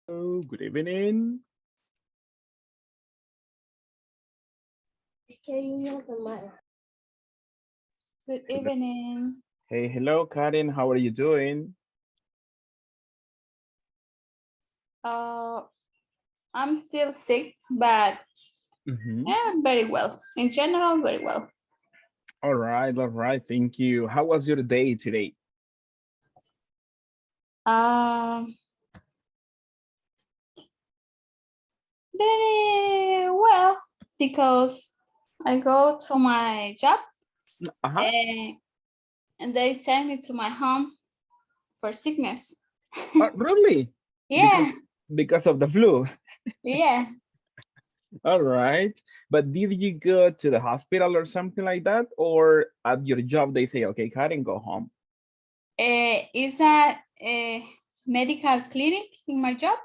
Oh, good evening. Good Hello. evening. Hey, hello, Karen. How are you doing? Uh, I'm still sick, but Mm-hmm. yeah, very well. In general, very well. All right, all right. Thank you. How was your day today? Um, Very well because I go to my job Uh-huh. and, and they send me to my home for sickness. Really? Because Yeah, because of the flu. yeah. All right. But did you go to the hospital or something like that? Or at your job they say, okay, Karen, go home. It's a medical clinic in my job,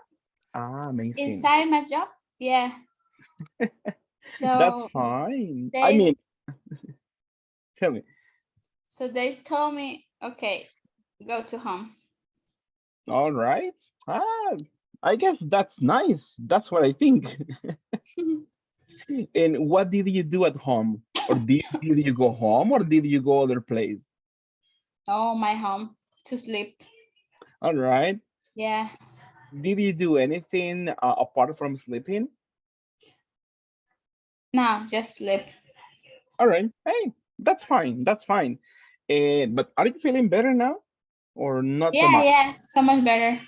Ah, amazing. inside my job. Yeah. That's So fine. I they mean, tell me. so they told me, okay, go to home. All right. Ah, I guess that's nice. That's what I think. And what did you do at home? Or did you go home or did you go other place? Oh, my home to sleep. All right. Yeah. Did you do anything apart from sleeping? No, just sleep. All right. Hey, that's fine. That's fine. But are you feeling better now or not so Yeah, much? yeah, so much better.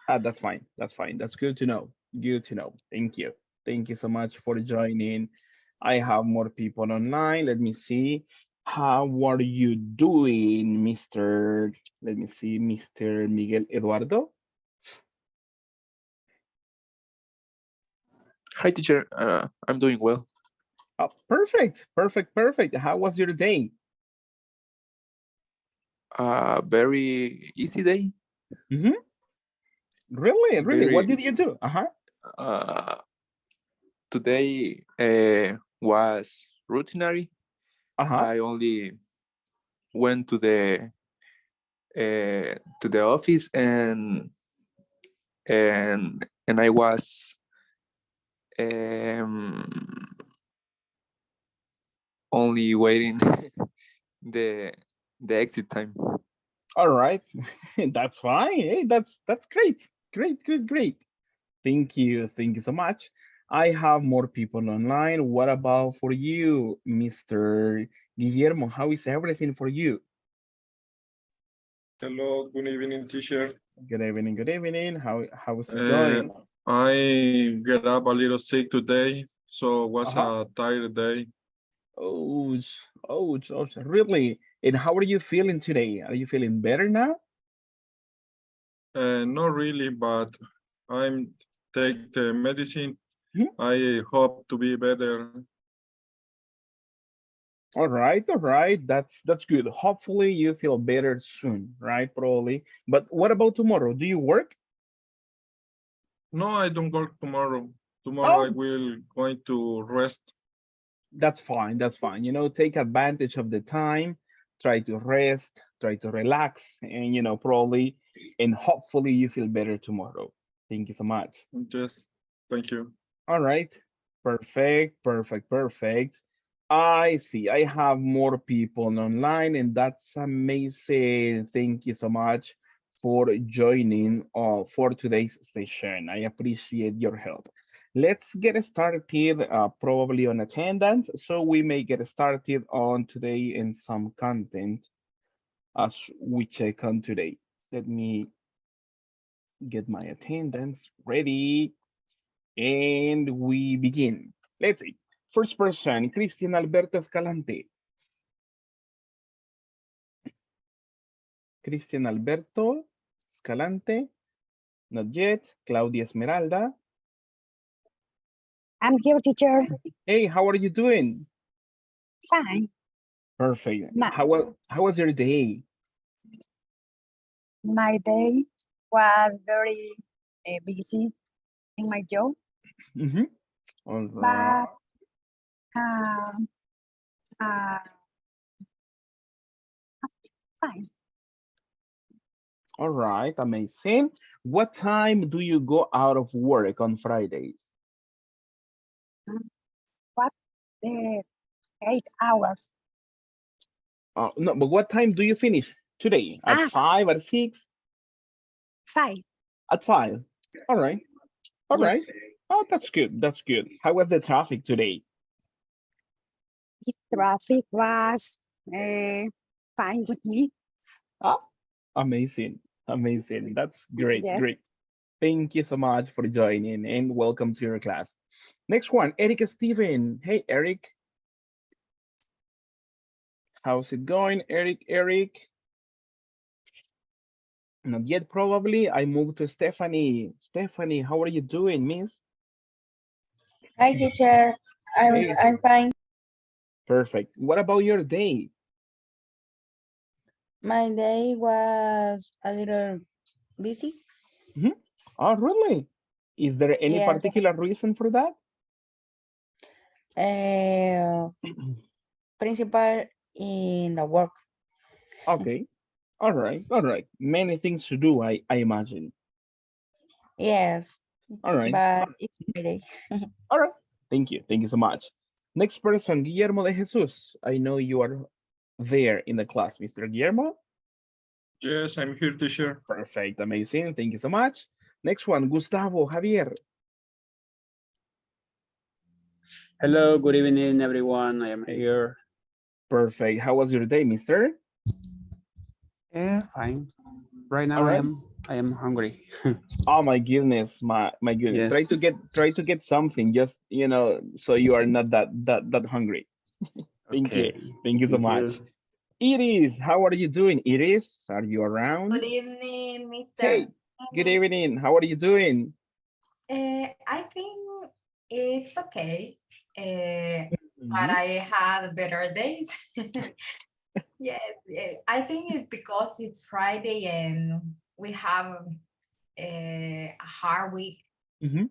Ah, that's fine. That's fine. That's good to know. Good to know. Thank you. Thank you so much for joining. I have more people online. Let me see. How are you doing, Mr. Let me see, Mr. Miguel Eduardo? Hi, teacher. I'm doing well. Oh, perfect. Perfect. Perfect. How was your day? Very easy day. Hmm. Really? Really? What Very. did you do? Uh-huh. Uh, Today was routinary. Uh-huh. I only went to the office and I was um, only waiting the the exit time. All right. That's fine. Hey, that's great. Great, good, great. Thank you. Thank you so much. I have more people online. What about for you, Mr. Guillermo? How is everything for you? Hello, good evening, teacher. Good evening. Good evening. How's it Uh, going? I get up a little sick today, so it was Uh-huh. a tired day. Ouch. Ouch. Ouch. Really? And how are you feeling today? Are you feeling better now? Not really, but I'm take the medicine. Mhm. I hope to be better. All right. All right. That's good. Hopefully you feel better soon, right? Probably. But what about tomorrow? Do you work? No, I don't work tomorrow. Tomorrow I Oh, will going to rest. that's fine. That's fine. Take advantage of the time, try to rest, try to relax, and probably and hopefully you feel better tomorrow. Thank you so much. Yes, thank you. All right. Perfect, perfect, perfect. I see. I have more people online, and that's amazing. Thank you so much for joining for today's session. I appreciate your help. Let's get started probably on attendance, so we may get started on today in some content as we check on today. Let me get my attendance ready. And we begin. Let's see. First person, Cristian Alberto Escalante. Cristian Alberto Escalante, not yet. Claudia Esmeralda. I'm here, teacher. Hey, how are you doing? Fine. Perfect. My, How was your day? my day was very busy in my job, Mm-hmm. All right. but um, uh, fine. All right, amazing. What time do you go out of work on Fridays? What? 8 hours. No, but what time do you finish today? At Ah, 5, at 6? 5. At 5. All right, all Yes. right. Oh, that's good. That's good. How was the traffic today? The traffic was fine with me. Ah, amazing. Amazing. That's great. Yes. Great. Thank you so much for joining and welcome to your class. Next one, Eric Steven. Hey, Eric. How's it going, Eric? Eric? Not yet, probably. I moved to Stephanie. Stephanie, how are you doing, miss? Hi, teacher. Hey, I'm fine. perfect. What about your day? My day was a little busy. Mhm. Oh, really? Is there any Yes. particular reason for that? Uh, principal in the work. Okay. All right. All right. Many things to do, I imagine. Yes, All right. but it's Friday. All right. Thank you. Thank you so much. Next person, Guillermo de Jesus. I know you are there in the class, Mr. Guillermo. Yes, I'm here, teacher. Perfect. Amazing. Thank you so much. Next one, Gustavo Javier. Hello, good evening, everyone. I am here. Perfect. How was your day, mister? Yeah, fine. Right All now, right. I am hungry. Oh my goodness, my goodness. Yes. Try to get something, just so you are not that hungry. Thank you. Okay. Thank you so Thank much. you. Iris, how are you doing? Iris, are you Good around? evening, Mr. Hey, good evening. How are you doing? I think it's okay, but Mhm. I had better days. Yes, I think it's because it's Friday and we have a hard week, Mhm.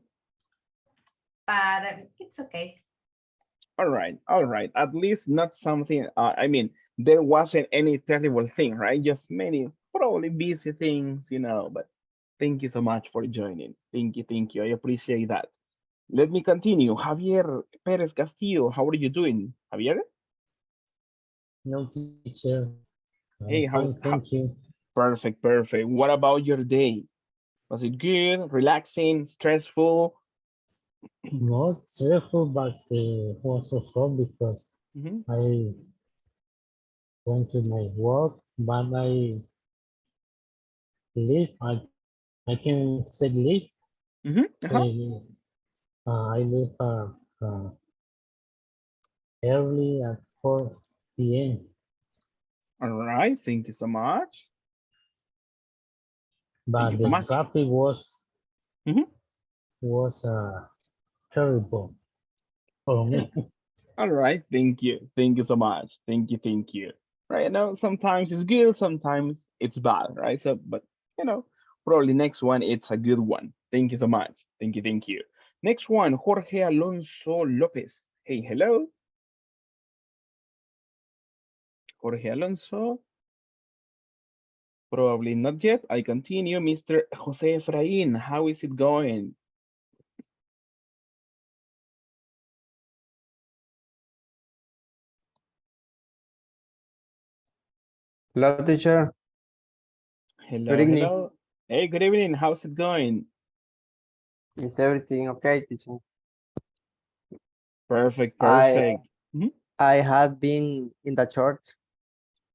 but it's okay. All right, all right. At least not something. I mean, there wasn't any terrible thing, right? Just many probably busy things. But thank you so much for joining. Thank you, thank you. I appreciate that. Let me continue. Javier Perez Castillo, how are you doing, Javier? No, teacher. I'm Hey, fine, thank you. perfect, perfect. What about your day? Was it good, relaxing, stressful? Not cheerful, but also fun because Mhm, I went to my work, but I leave. I can say leave. mhm, uh-huh. I leave uh, early at 4 p.m. All right, thank you so much. Thank But you so the much. traffic Mhm. was terrible for me. All right, thank you. Thank you so much. Thank you, thank you. Right now, sometimes it's good, sometimes it's bad, right? So, but you know, probably next one it's a good one. Thank you so much. Thank you, thank you. Next one, Jorge Alonso Lopez. Hey, hello, Jorge Alonso. Probably not yet. I continue, Mr. Jose Efrain. How is it going? Hello, teacher. Good Hello, evening. hello. Hey, good evening. How's it going? Is everything okay, teacher? Perfect, I perfect. Mhm. I had been in the church.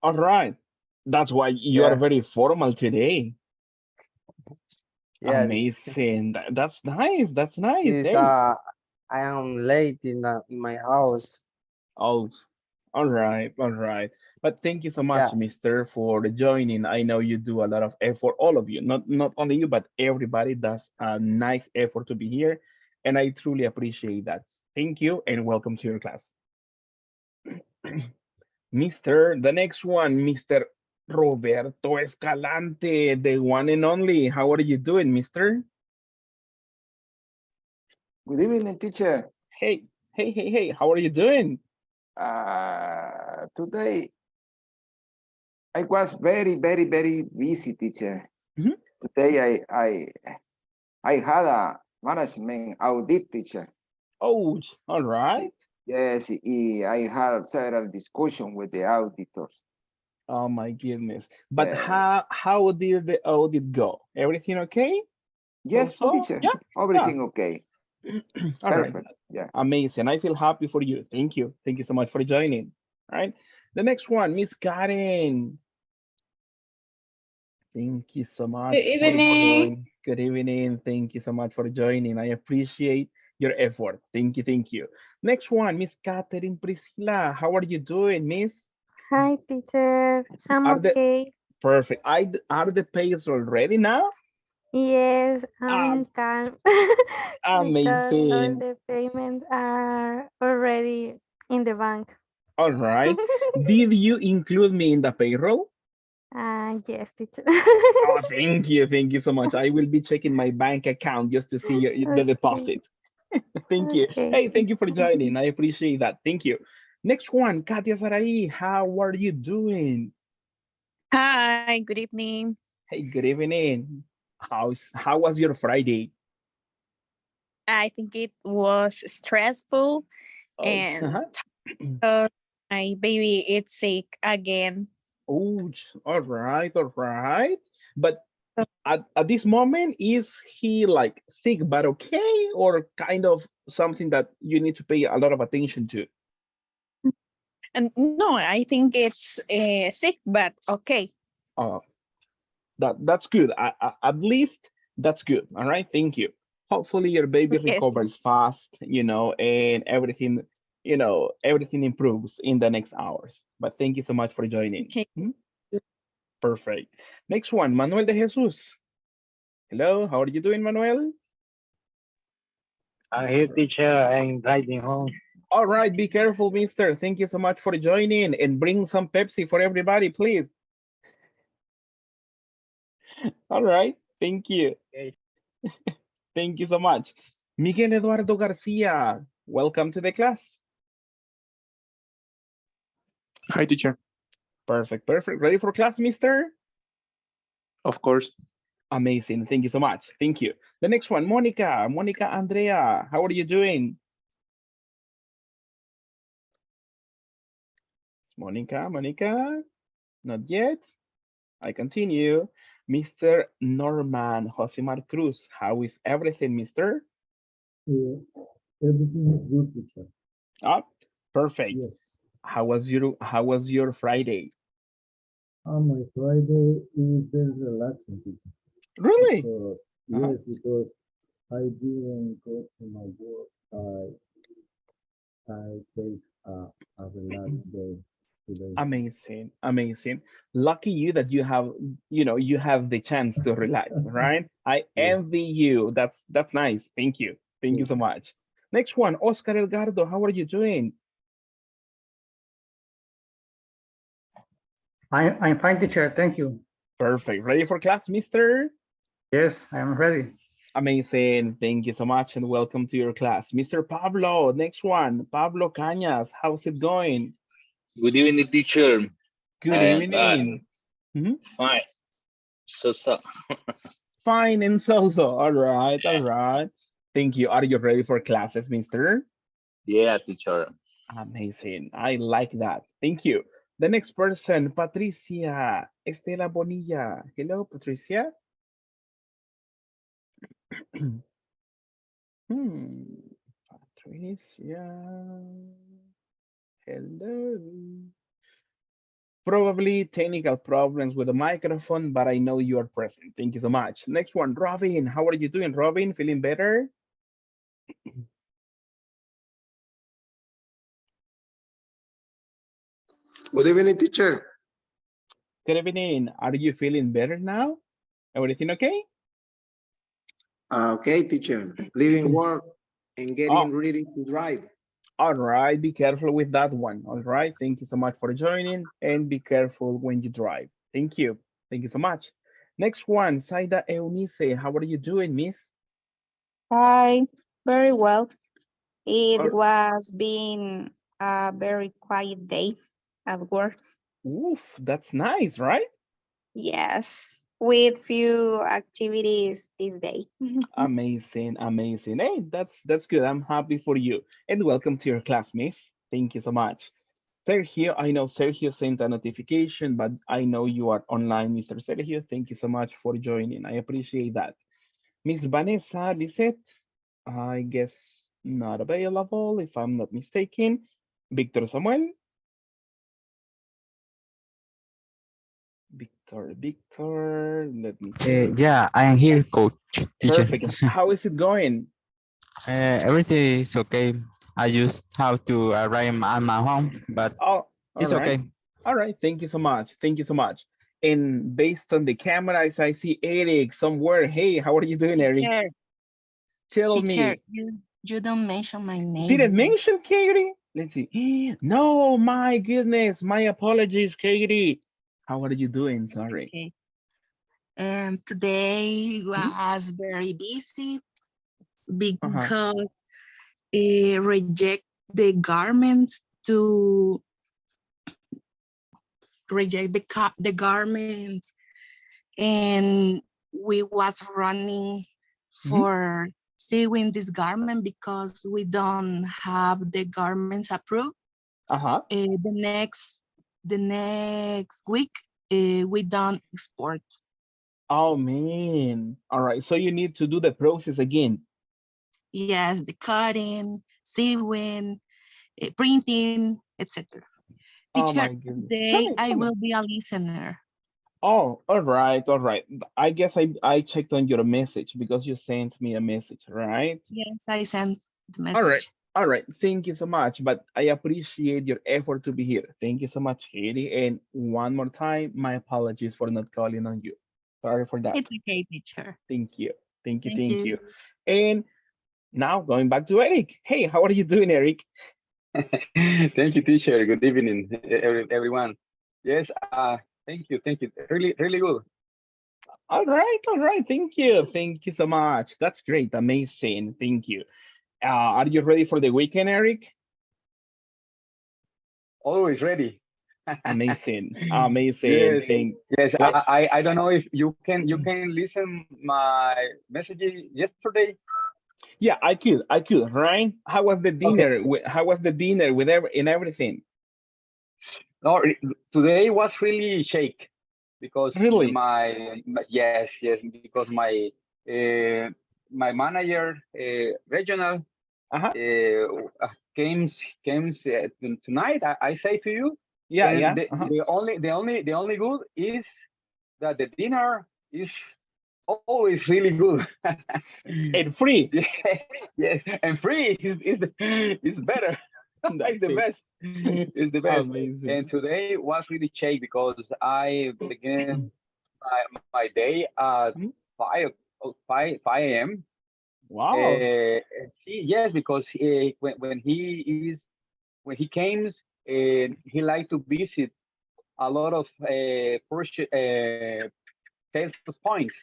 All right. That's why you are Yeah, very formal today. yeah. Amazing. That's nice. That's nice. Is Hey. I am late in my house. Oh, all right. All right. But thank you so much, Yeah, Mister, for joining. I know you do a lot of effort, all of you, not only you, but everybody does a nice effort to be here. And I truly appreciate that. Thank you and welcome to your class. The next one, Mr. Roberto Escalante, the one and only. How are you doing, mister? Good evening, teacher. Hey, hey, hey, hey, how are you doing? Today I was very, very, very busy, teacher. Mhm. Today I had a management audit, teacher. Oh, all right. Yes, I had several discussions with the auditors. Oh my goodness. But Yeah. how did the audit go? Everything okay? So Yes, so? teacher. Yeah. Yeah. Everything okay. All right. Perfect. Yeah. Amazing. I feel happy for you. Thank you. Thank you so much for joining. All right. The next one, Miss Karen. Thank you so Good much for evening. joining. Good evening. Thank you so much for joining. I appreciate your effort. Thank you. Thank you. Next one, Miss Catherine Priscilla. How are you doing, Miss? Hi, teacher. I'm Are the okay. perfect? Are the pays already now? Yes, I'm Ah, in calm because all amazing. the payments are already in the bank. All right. Did you include me in the payroll? Yes, teacher. Oh, thank you. Thank you so much. I will be checking my bank account just to see the Okay, deposit. Thank you. okay. Hey, thank you for joining. I appreciate that. Thank you. Next one, Katia Sarai. How are you doing? Hi, good evening. Hey, good evening. How was your Friday? I think it was stressful Oh, and uh-huh. my baby is sick again. Oh, all right, all right. But at this moment, is he like sick but okay, or kind of something that you need to pay a lot of attention to? And no, I think it's sick, but okay. Uh, that's good. At least that's good. All right, thank you. Hopefully your baby Yes. recovers fast, and everything, everything improves in the next hours. But thank you so much for joining. Okay. Hmm? Perfect. Next one, Manuel de Jesus. Hello, how are you doing, Manuel? I'm here, teacher. I'm driving home. All right, be careful, mister. Thank you so much for joining and bring some Pepsi for everybody, please. All right, thank you. Okay. Thank you so much. Miguel Eduardo Garcia, welcome to the class. Hi, teacher. Perfect, perfect. Ready for class, mister? Of course. Amazing. Thank you so much. Thank you. The next one, Monica. Monica Andrea, how are you doing? Monica, not yet. I continue. Mr. Norman Josimar Cruz, how is everything, mister? Everything is good, teacher. Ah, perfect. Yes. How was your Friday? My Friday is very relaxing, teacher. Really? Because, Uh-huh. yes, because I didn't go to my work. I take a relaxed day today. Amazing, amazing. Lucky you that you have the chance to relax, right? I Yes. envy you. That's nice. Thank you. Thank you Yes. so much. Next one, Oscar Elgardo, how are you doing? I'm fine, teacher. Thank you. Perfect. Ready for class, mister? Yes, I am ready. Amazing. Thank you so much and welcome to your class. Mr. Pablo, next one. Pablo Cañas, how's it going? Good evening, teacher. Good evening. Mhm. Fine. So. Fine and so. All right, all right. Thank you. Are you ready for classes, mister? Yeah, teacher. Amazing. I like that. Thank you. The next person, Patricia Estela Bonilla. Hello, Patricia. Patricia. Hello. Probably technical problems with the microphone, but I know you are present. Thank you so much. Next one, Robin. How are you doing, Robin? Feeling better? Good evening, teacher. Good evening. Are you feeling better now? Everything okay? Okay, teacher. Leaving work and Oh, getting ready to drive. all right. Be careful with that one. All right. Thank you so much for joining and be careful when you drive. Thank you. Thank you so much. Next one, Saida Eunice. How are you doing, miss? Hi, very well. It Oh, was been a very quiet day at work. oof, that's nice, right? Yes. with few activities this day. Amazing, amazing. Hey, that's good. I'm happy for you. And welcome to your class, miss. Thank you so much. Sergio, I know Sergio sent a notification, but I know you are online, Mr. Sergio. Thank you so much for joining. I appreciate that. Miss Vanessa Lisette, I guess not available if I'm not mistaken. Victor Samuel. Victor, let me check. Yeah, I am here, coach, teacher. Perfect. How is it going? Everything is okay. I just have to arrive at my home, but Oh, all it's right. okay. All right. Thank you so much. Thank you so much. And based on the cameras, I see Eric somewhere. Hey, how are you doing, Eric? Teacher, Tell teacher, me. you don't mention my Didn't name. mention Katie? Let's see. No, my goodness. My apologies, Katie. How are you doing? Sorry. Okay. Today Hmm? was very busy Uh-huh. because reject the garments to reject the garments, and we was running Mhm. for sewing this garment because we don't have the garments approved. Uh-huh. The next week we don't export. Oh, man. All right. So you need to do the process again. Yes, the cutting, sewing, printing, etc. Oh, Teacher, my goodness. Tell today me, I tell me. will be a listener. Oh, all right, all right. I guess I checked on your message because you sent me a message, right? Yes, I sent the All right, message. all right. Thank you so much. But I appreciate your effort to be here. Thank you so much, Katie. And one more time, my apologies for not calling on you. Sorry for that. It's okay, teacher. Thank you. Thank you. Thank Thank you. you. And now going back to Eric. Hey, how are you doing, Eric? Thank you, teacher. Good evening, everyone. Yes, thank you. Really, really good. All right, all right. Thank you. Thank you so much. That's great. Amazing. Thank you. Are you ready for the weekend, Eric? Always ready. Amazing, amazing Yes, thing. yes. Like, I don't know if you can listen my messages yesterday. yeah, I could, right? How was the Okay. dinner? How was the dinner with everything? No, today was really shake because Really? yes, because my manager regional Uh-huh. came tonight. I say to you, Yeah, and yeah. the, Uh-huh. the only good is that the dinner is always really good. And free. Yes, and free is better. It's That's the it. best. It's the best. And Amazing. today was really shake because I began my day at Mhm. 5 a.m. Wow. Yes, because when he comes, he like to visit a lot of sales points.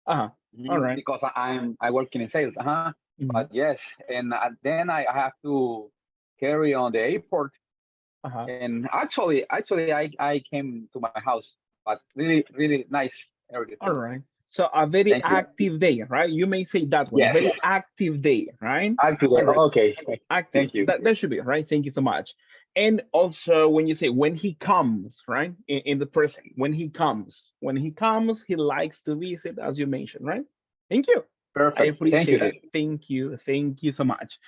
Uh-huh. All right. Because I work in sales. Mhm. But yes, and then I have to carry on the airport. Uh-huh. And actually, I came to my house, but really nice All everything. right. So a very Thank you. active day, right? You may say that one. Yes, Very active day, right? actually, All right. okay. Active. Thank you. That should be right. Thank you so much. And also when you say when he comes, right? In the present, when he comes, he likes to visit, as you mentioned, right? Thank you. I Perfect. Thank you. appreciate it. Thank you. Thank you so much.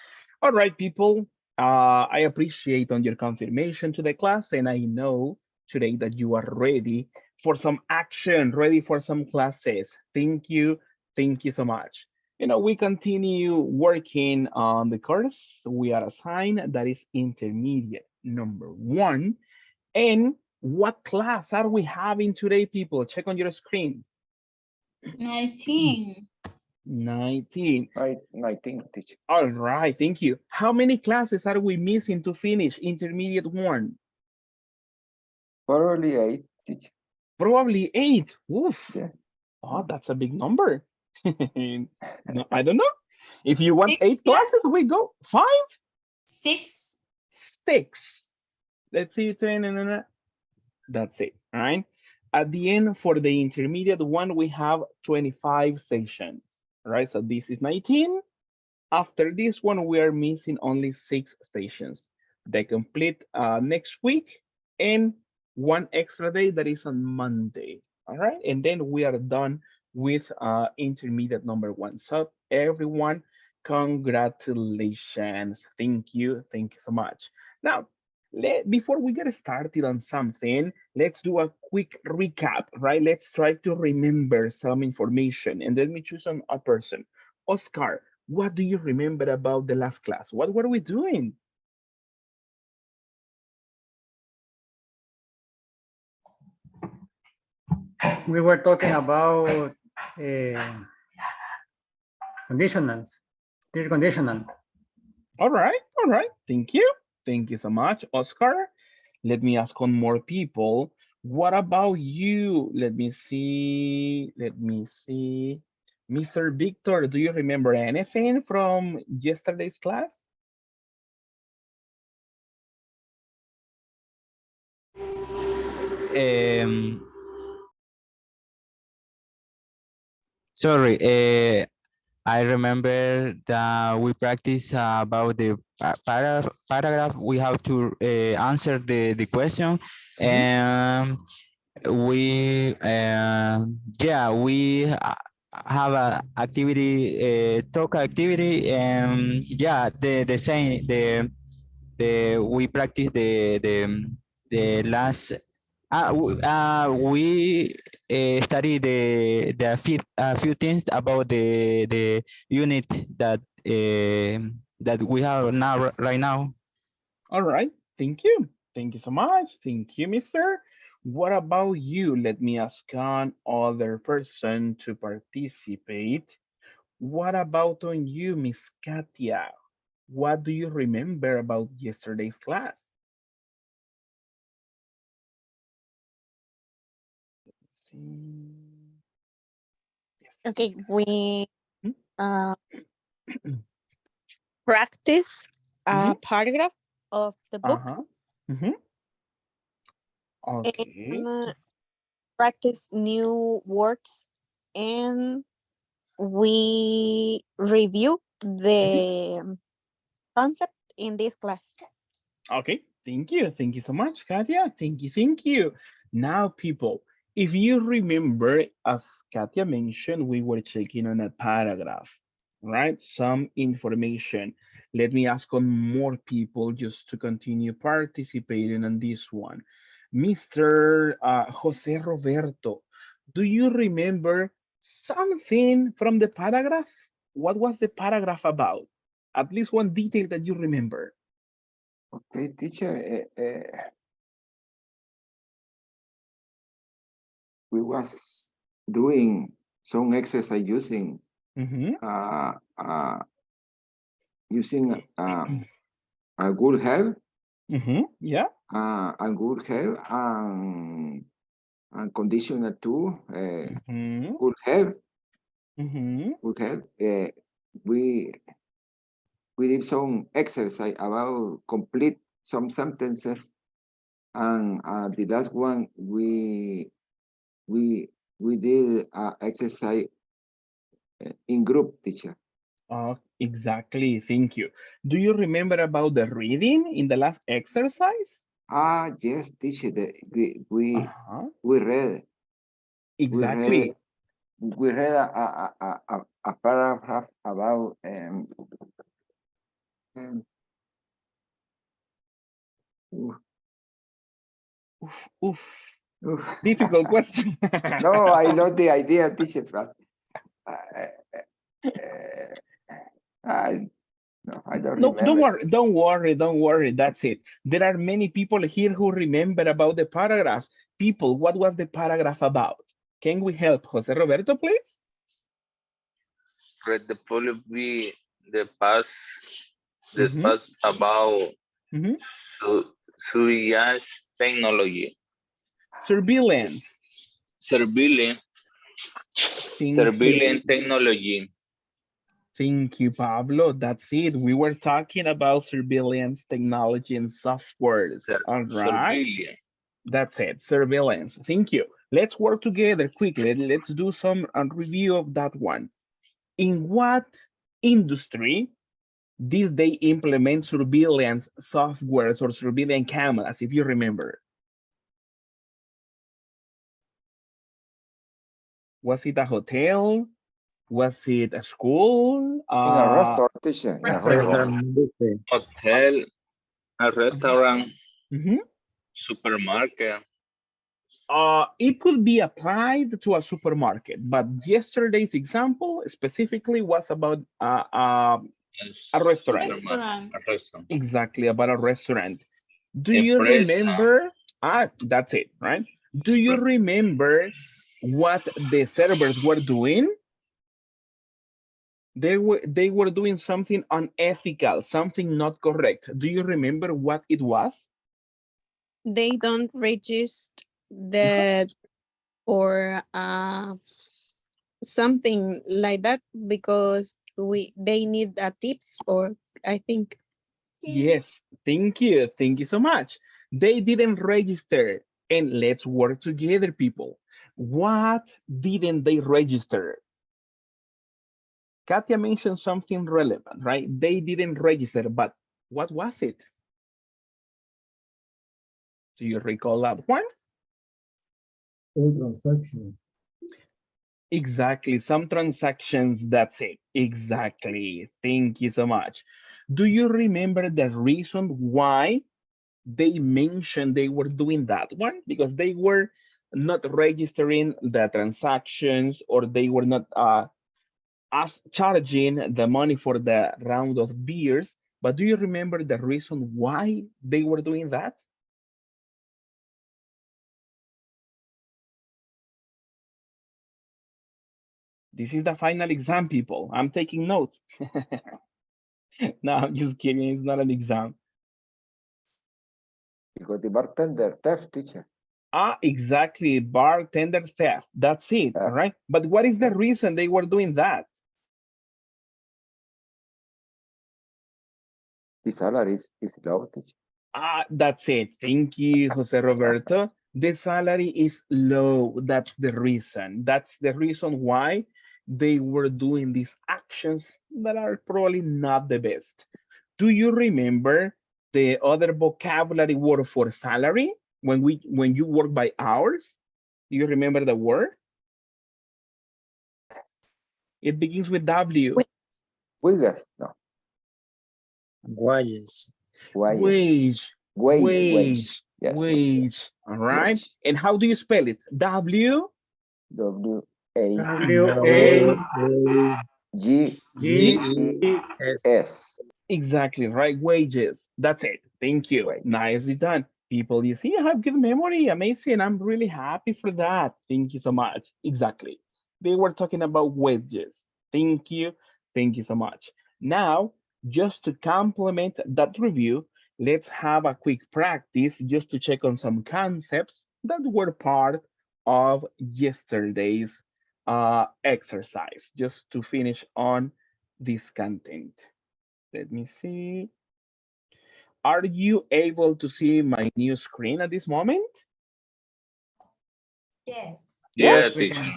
All right, people. I appreciate on your confirmation to the class, and I know today that you are ready for some action, ready for some classes. Thank you. Thank you so much. We continue working on the course we are assigned, that is intermediate number 1. And what class are we having today, people? Check on your screens. 19. 19. 19, teacher. All right, thank you. How many classes are we missing to finish intermediate 1? Probably 8, teacher. Probably 8. Oof. Yeah. Oh, that's a big number. No, I don't know. If you want 6 8 class? classes, we go 5, 6. 6. Let's see. That's it. All right. At the end, for the intermediate one, we have 25 sessions, right? So this is 19. After this one, we are missing only 6 sessions. They complete next week and one extra day that is on Monday. All right. And then we are done with intermediate number 1. So everyone, congratulations. Thank you. Thank you so much. Now, before we get started on something, let's do a quick recap, right? Let's try to remember some information and let me choose on a person. Oscar, what do you remember about the last class? What were we doing? We were talking about conditionals, this conditional. All right, all right. Thank you. Thank you so much, Oscar. Let me ask on more people. What about you? Let me see. Let me see. Mr. Victor, do you remember anything from yesterday's class? Um, Sorry, I remember that we practice about the paragraph. We have to answer the question, and we yeah we have a activity, talk activity, and yeah the same the we practice the last we study few things about the unit that we have now right now. All right. Thank you. Thank you so much. Thank you, Mister. What about you? Let me ask one other person to participate. What about on you, Miss Katia? What do you remember about yesterday's class? Let's see. Okay, we Hmm? practice a Mhm. paragraph of the book Uh-huh. Mhm. Okay. and practice new words, and we review Mhm. the concept in this class. Okay, thank you. Thank you so much, Katia. Thank you. Thank you. Now, people, if you remember, as Katia mentioned, we were checking on a paragraph, right? Some information. Let me ask on more people just to continue participating on this one. Mr. Jose Roberto, do you remember something from the paragraph? What was the paragraph about? At least one detail that you remember. Okay, teacher. We was doing some exercise using Mhm. using a good help, Yeah. a good help, and conditional too. Mhm. Good help, Mhm. good help. We we did some exercise about complete some sentences, and the last one we we did exercise in group, teacher. Exactly. Thank you. Do you remember about the reading in the last exercise? Yes, teacher. Uh-huh. We read we read Exactly. we read a paragraph about um, oof, Oof, oof. oof. Difficult question. No, I love the idea, teacher, but uh, I no, I don't No, don't remember. worry, don't worry, don't worry. That's it. There are many people here who remember about the paragraph. People, what was the paragraph about? Can we help Jose Roberto, please? Read the probably the past the Mm-hmm. past about Mm-hmm. surveillance technology. Surveillance. Surveillance Thank you. surveillance technology. Thank you, Pablo. That's it. We were talking about surveillance technology and softwares. All right. Surveillance. That's it, surveillance. Thank you. Let's work together quickly. Let's do some review of that one. In what industry did they implement surveillance softwares or surveillance cameras, if you remember? Was it a hotel? Was it a school? In a restaurant, teacher. In a restaurant. Hotel, a restaurant, Mhm. supermarket. It could be applied to a supermarket, but yesterday's example specifically was about a restaurant. A restaurant. Exactly, about a restaurant. Do you Empresa. remember? That's it, right? Do you remember what the servers were doing? They were doing something unethical, something not correct. Do you remember what it was? They don't register that or something like that because they need a tips or I think. Yes, thank you. Thank you so much. They didn't register. And let's work together, people. What didn't they register? Katia mentioned something relevant, right? They didn't register, but what was it? Do you recall that one? Transaction. Exactly, some transactions, that's it. Exactly, thank you so much. Do you remember the reason why they mentioned they were doing that one? Because they were not registering the transactions or they were not as charging the money for the round of beers. But do you remember the reason why they were doing that? This is the final exam, people. I'm taking notes. No, I'm just kidding. It's not an exam. Because the bartender theft, teacher. Exactly. Bartender theft. That's it. All right. But what is the reason they were doing that? The salary is low, teacher. That's it. Thank you, Jose Roberto. The salary is low. That's the reason. That's the reason why they were doing these actions that are probably not the best. Do you remember the other vocabulary word for salary when you work by hours? Do you remember the word? It begins with W. Wages, no. Wages. Wage. Wage. Yes. Wage. All right. Wage. And how do you spell it? W. W-A. G. S. Exactly, right? Wages. That's it. Thank you. Nicely done. People, you see, I have good memory. Amazing. I'm really happy for that. Thank you so much. Exactly. They were talking about wages. Thank you. Thank you so much. Now, just to complement that review, let's have a quick practice just to check on some concepts that were part of yesterday's exercise, just to finish on this content. Let me see. Are you able to see my new screen at this moment? Yes. Yeah, Yes? teacher.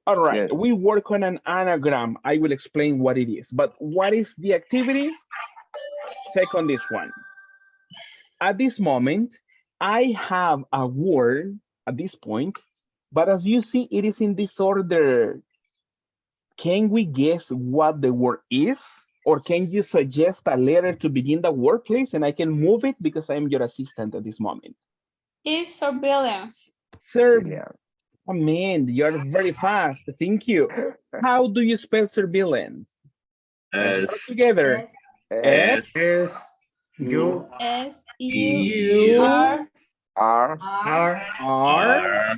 All right, Yes. we work on an anagram. I will explain what it is, but what is the activity? Check on this one. At this moment, I have a word at this point, but as you see, it is in disorder. Can we guess what the word is? Or can you suggest a letter to begin the word, please? And I can move it because I am your assistant at this moment. Is surveillance. Sir, oh man, you're very fast. Thank you. How do you spell surveillance? Let's S. work together. S, U S U, R R. R,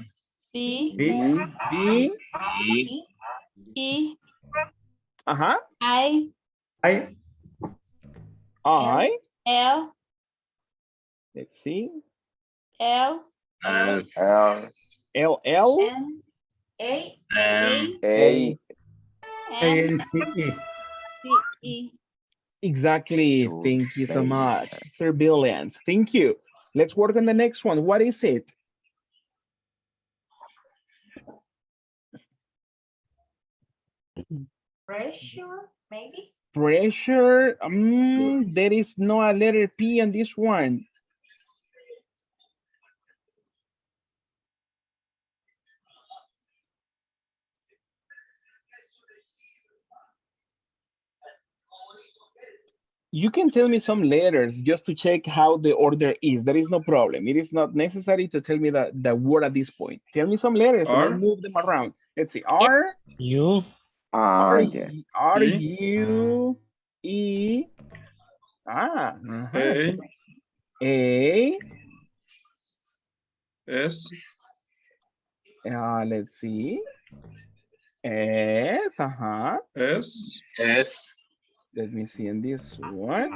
B B, E. E uh-huh, I I, L let's see, L L. L, L, N A A. M ANCE. C E. exactly. Thank you so much. Surveillance. Thank you. Let's work on the next one. What is it? Pressure, maybe? Pressure. There is no a letter P on this one. You can tell me some letters just to check how the order is. There is no problem. It is not necessary to tell me the word at this point. Tell me some letters and I R, move them around. Let's see. R, U, Yeah. R, E, U, E. A, A. S, Let's see. S. S, S. Let me see in this one.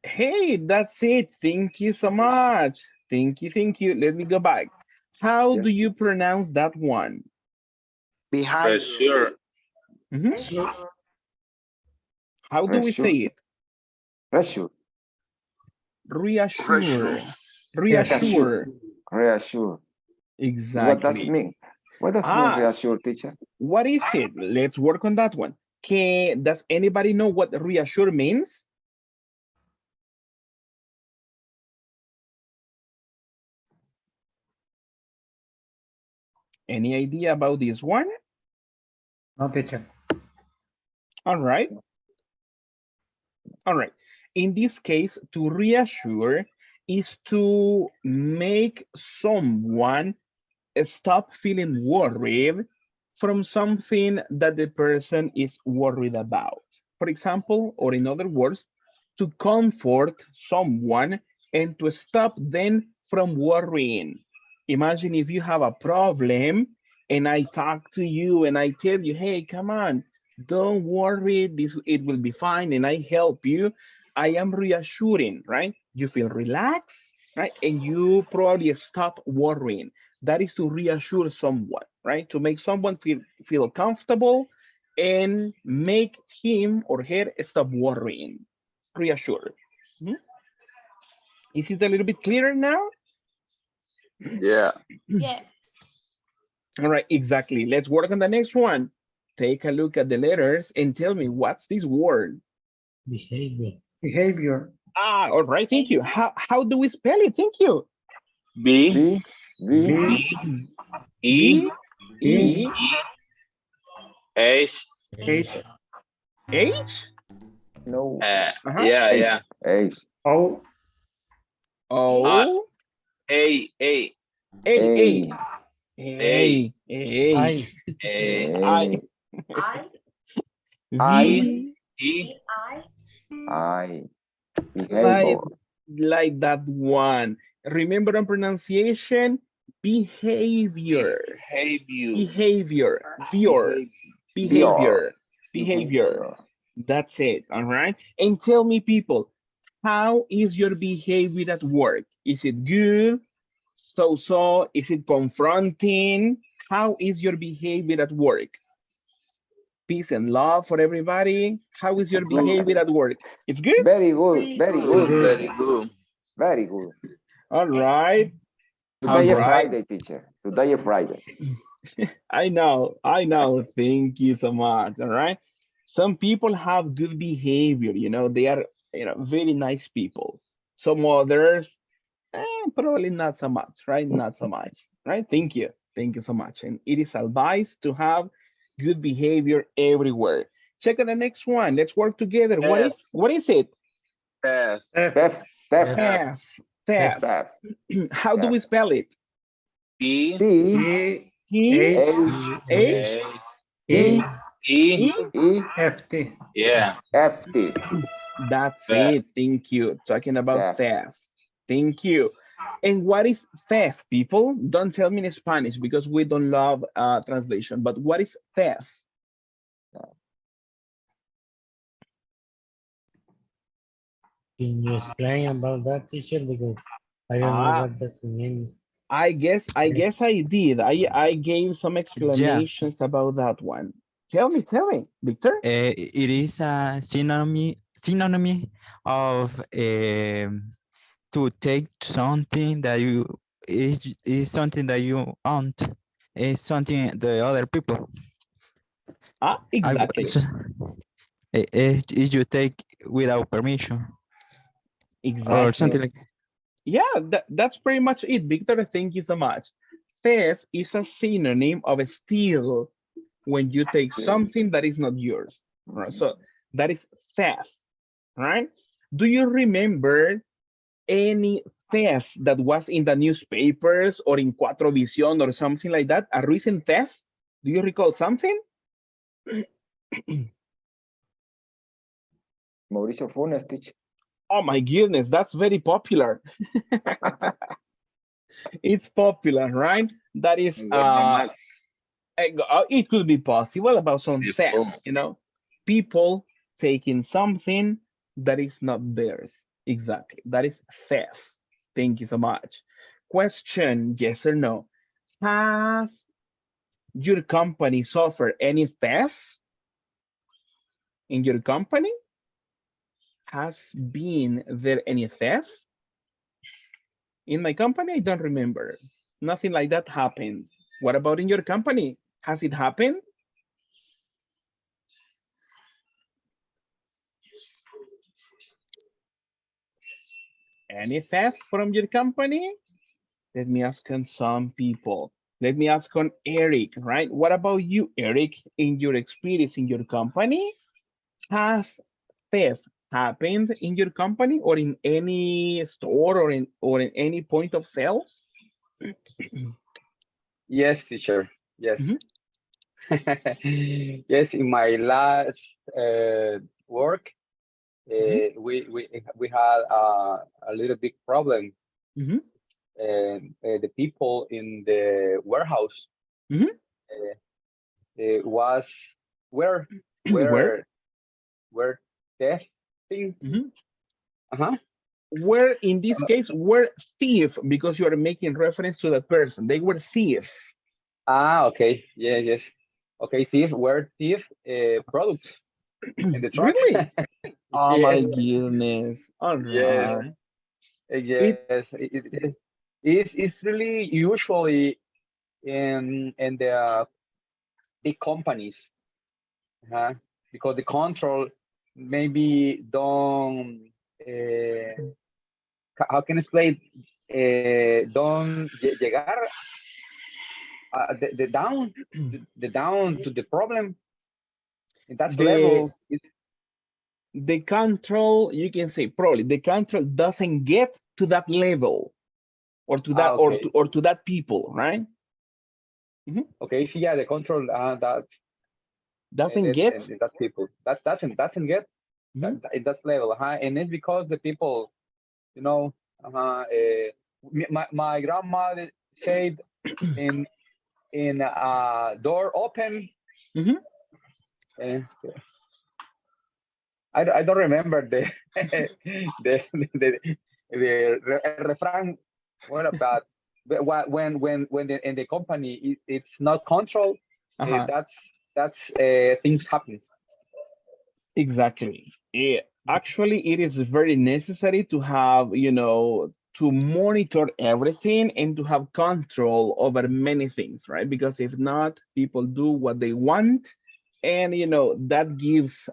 Hey, that's it. Thank you so much. Thank you. Thank you. Let me go back. How do you pronounce that one? Behind. Pressure. Pressure. How do we say Pressure. it? Pressure. Reassure. Reassure. Reassure. Reassure. What does it Exactly. mean? What does it mean reassure, teacher? What is it? Let's work on that one. Does anybody know what reassure means? Any idea about this one? No, teacher. All right. All right. In this case, to reassure is to make someone stop feeling worried from something that the person is worried about. For example, or in other words, to comfort someone and to stop them from worrying. Imagine if you have a problem and I talk to you and I tell you, hey, come on, don't worry, it will be fine, and I help you. I am reassuring, right? You feel relaxed, right? And you probably stop worrying. That is to reassure someone, right? To make someone feel comfortable and make him or her stop worrying. Reassure. Is it a little bit clearer now? Yeah. Yes. All right, exactly. Let's work on the next one. Take a look at the letters and tell me what's this word? behavior. Behavior. All right, thank you. How do we spell it? Thank you. B. B. B. E. E. H. H. H. No. Yeah, H. yeah. H. O. O. A. A. A. A. A. A. I, I. I, I. V. E. I, I. Like, Behavior. like that one. Remember on pronunciation? Behavior. Behavior. Behavior. Behavior. Behavior. That's it. All right. And tell me, people, how is your behavior at work? Is it good? So? Is it confronting? How is your behavior at work? Peace and love for everybody. How is your behavior at work? It's good? Very good. pretty Very good. good, Very teacher. good. Very good. All right. Excellent. All Today is right. Friday, teacher. Today is Friday. I know. Thank you so much. All right. Some people have good behavior, they are, very nice people. Some others, probably not so much, right? Not so much, right? Thank you. Thank you so much. And it is advised to have good behavior everywhere. Check out the next one. Let's work together. F. What is it? F. Theft. Theft. Theft. Theft. Theft. How do we Theft. spell it? T. T. E. T H. H A. E. E. E. E. E. F. T. Yeah. F. T. That's F. it. Thank you. Talking about Theft. theft. Thank you. And what is theft, people? Don't tell me in Spanish because we don't love translation. But what is theft? can you explain about that, teacher? Because I don't know Ah, what does it mean. I guess I did. I gave some Yeah, explanations about that one. Tell me, Victor. it is a synonym of to take something that is something that you own, is something the other people. Exactly. If you take without permission or something Exactly. like. Yeah, that's pretty much it, Victor. Thank you so much. Theft is a synonym of steal when you take something that is not yours. Right? So that is theft, right? Do you remember any theft that was in the newspapers or in Cuatro Visión or something like that? A recent theft? Do you recall something? Mauricio Funes, teacher. Oh my goodness, that's very popular. It's popular, right? That is it could be possible about some theft, people taking something that is not theirs. Exactly. That is theft. Thank you so much. Question, yes or no? Has your company suffered any theft in your company? Has been there any theft? In my company, I don't remember. Nothing like that happened. What about in your company? Has it happened? Any theft from your company? Let me ask on some people. Let me ask on Eric, right? What about you, Eric? In your experience in your company, has theft happened in your company or in any store or in any point of sales? Yes, teacher. Yes. Mhm. Yes, in my last work, Mhm. we had a little big problem. Mhm. And the people in the warehouse Mhm. was where Where? where where thing. Mhm. Uh-huh. Where in this case were thief because you are making reference to that person. They were thief. Okay. Yeah, yes. Okay, thief, where thief products in the truck. Really? Oh Yes, my goodness. All yes, right. It yes. It's really usually in the big companies, because the control maybe don't how can I explain, don't llegar the down the down to the problem in that the level is the control, you can say probably the control doesn't get to that level or to that okay. or to that people, right? Mhm. Okay, so yeah, the control that's Doesn't get. and that people that doesn't get Mhm. in that level, and it's because the people, you know, my grandmother said in door open. Mhm. uh, I don't remember the the refrain. What about in the company it's not control, Uh-huh. that's things happen. Exactly. Yeah. Actually, it is very necessary to have, to monitor everything and to have control over many things, right? Because if not, people do what they want, and that gives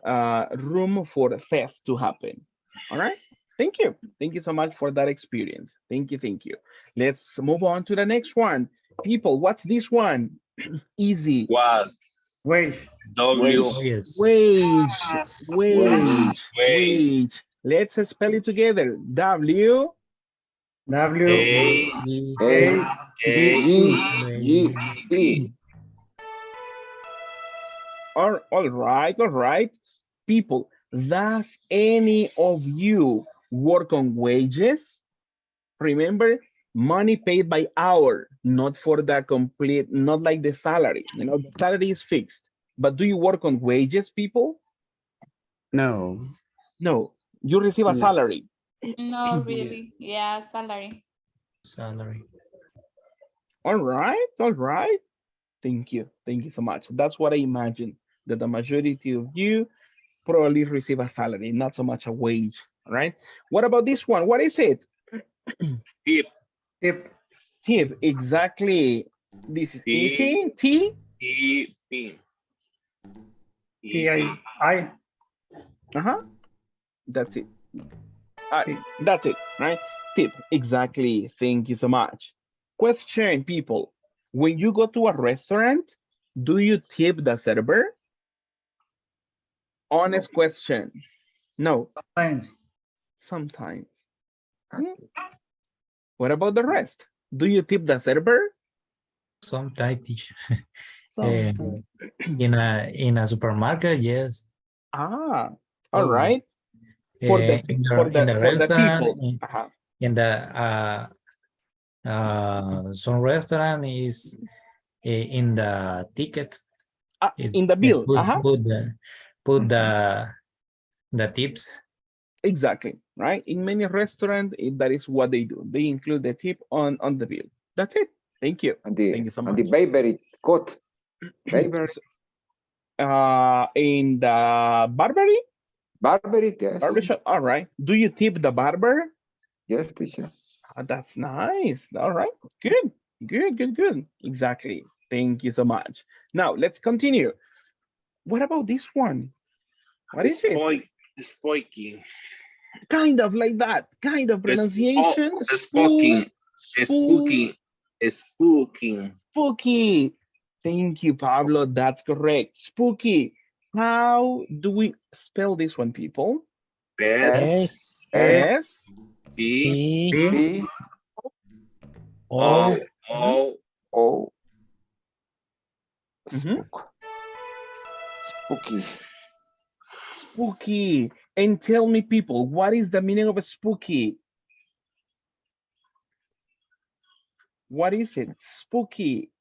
room for theft to happen. All right. Thank you. Thank you so much for that experience. Thank you. Thank you. Let's move on to the next one. People, what's this one? Easy. Was Wage. W Wage, Oh, yes. wage, wage wage, wage. Let's spell it together. W, W A E A G A E. G, E. all right, all right. People, does any of you work on wages? Remember, money paid by hour, not for the complete, not like the salary. The salary is fixed. But do you work on wages, people? No. No, you receive a No. salary. No, Yeah. really. Yeah, salary. Salary. All right, all right. Thank you. Thank you so much. That's what I imagine, that the majority of you probably receive a salary, not so much a wage. All right. What about this one? What is it? tip Tip. Tip. Exactly. This is T easy. T. T P TII. That's it. That's it, right? Tip, exactly. Thank you so much. Question, people. When you go to a restaurant, do you tip the server? Honest question. No. Sometimes. Sometimes. What about the rest? Do you tip the server? Sometimes, teacher. Sometimes. In a supermarket, yes. All Oh, right. For the in the restaurant, people. in the some restaurant is in the ticket. In the bill. Put the tips. Exactly, right? In many restaurants, that is what they do. They include the tip on the bill. That's it. Thank you. Thank you so much. And the Bayberry coat. Bayberry. In the barbery? Barbery, yes. Barbershop. All right. Do you tip the barber? Yes, teacher. That's nice. All right. Good. Good. Exactly. Thank you so much. Now let's continue. What about this one? What is it? Spoiking. Kind of like that. Kind of pronunciation. Spooking. Spooky. Thank you, Pablo. That's correct. Spooky. How do we spell this one, people? S. P. O. Spooky. Spooky. And tell me, people, what is the meaning of a spooky? What is it? Spooky.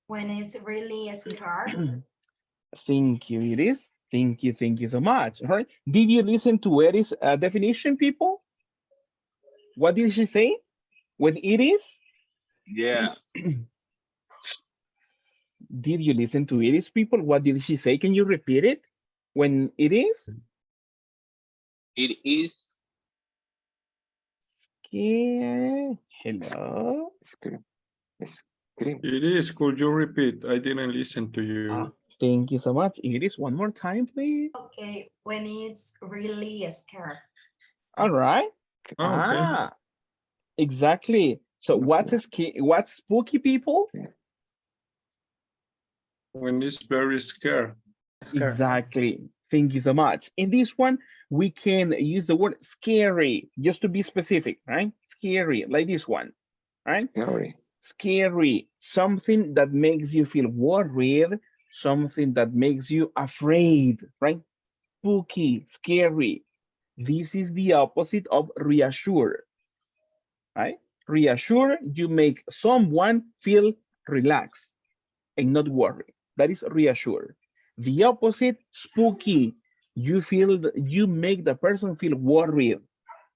When it's really scared. Thank you, Iris. Thank you so much. All right. Did you listen to Iris' definition, people? What did she say? When it is? Yeah. Did you listen to Iris, people? What did she say? Can you repeat it? When it is? It is. Hello? It is. Could you repeat? I didn't listen to you. Thank you so much. Iris, one more time, please. Okay, when it's really scared. All right. Okay. Exactly. So what's spooky, people? When it's very scared. Exactly. Thank you so much. In this one, we can use the word scary, just to be specific, right? Scary, like this one, right? Scary. Something that makes you feel worried, something that makes you afraid, right? Spooky, scary. This is the opposite of reassure, right? Reassure, you make someone feel relaxed and not worried. That is reassure. The opposite, spooky. You make the person feel worried,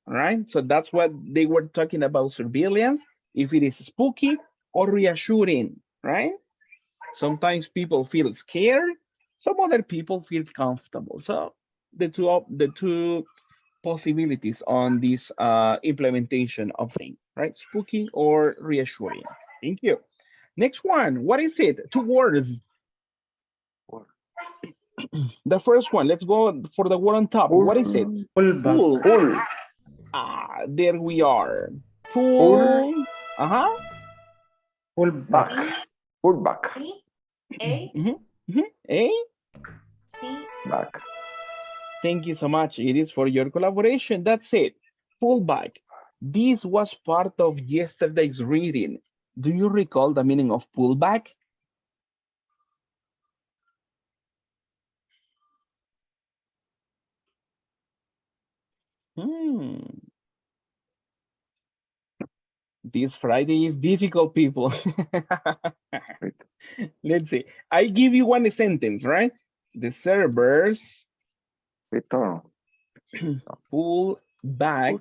right? So that's what they were talking about surveillance. If it is spooky or reassuring, right? Sometimes people feel scared. Some other people feel comfortable. So the two possibilities on this implementation of things, right? Spooky or reassuring. Thank you. Next one, what is it? Two words. The first one, let's go for the word on top. What is it? Pull. There we are. Pull. Pull back. Pull back. A. A. C. Back. Thank you so much, Iris, for your collaboration. That's it. Pull back. This was part of yesterday's reading. Do you recall the meaning of pull back? This Friday is difficult, people. Let's see. I give you one sentence, right? The servers return pull back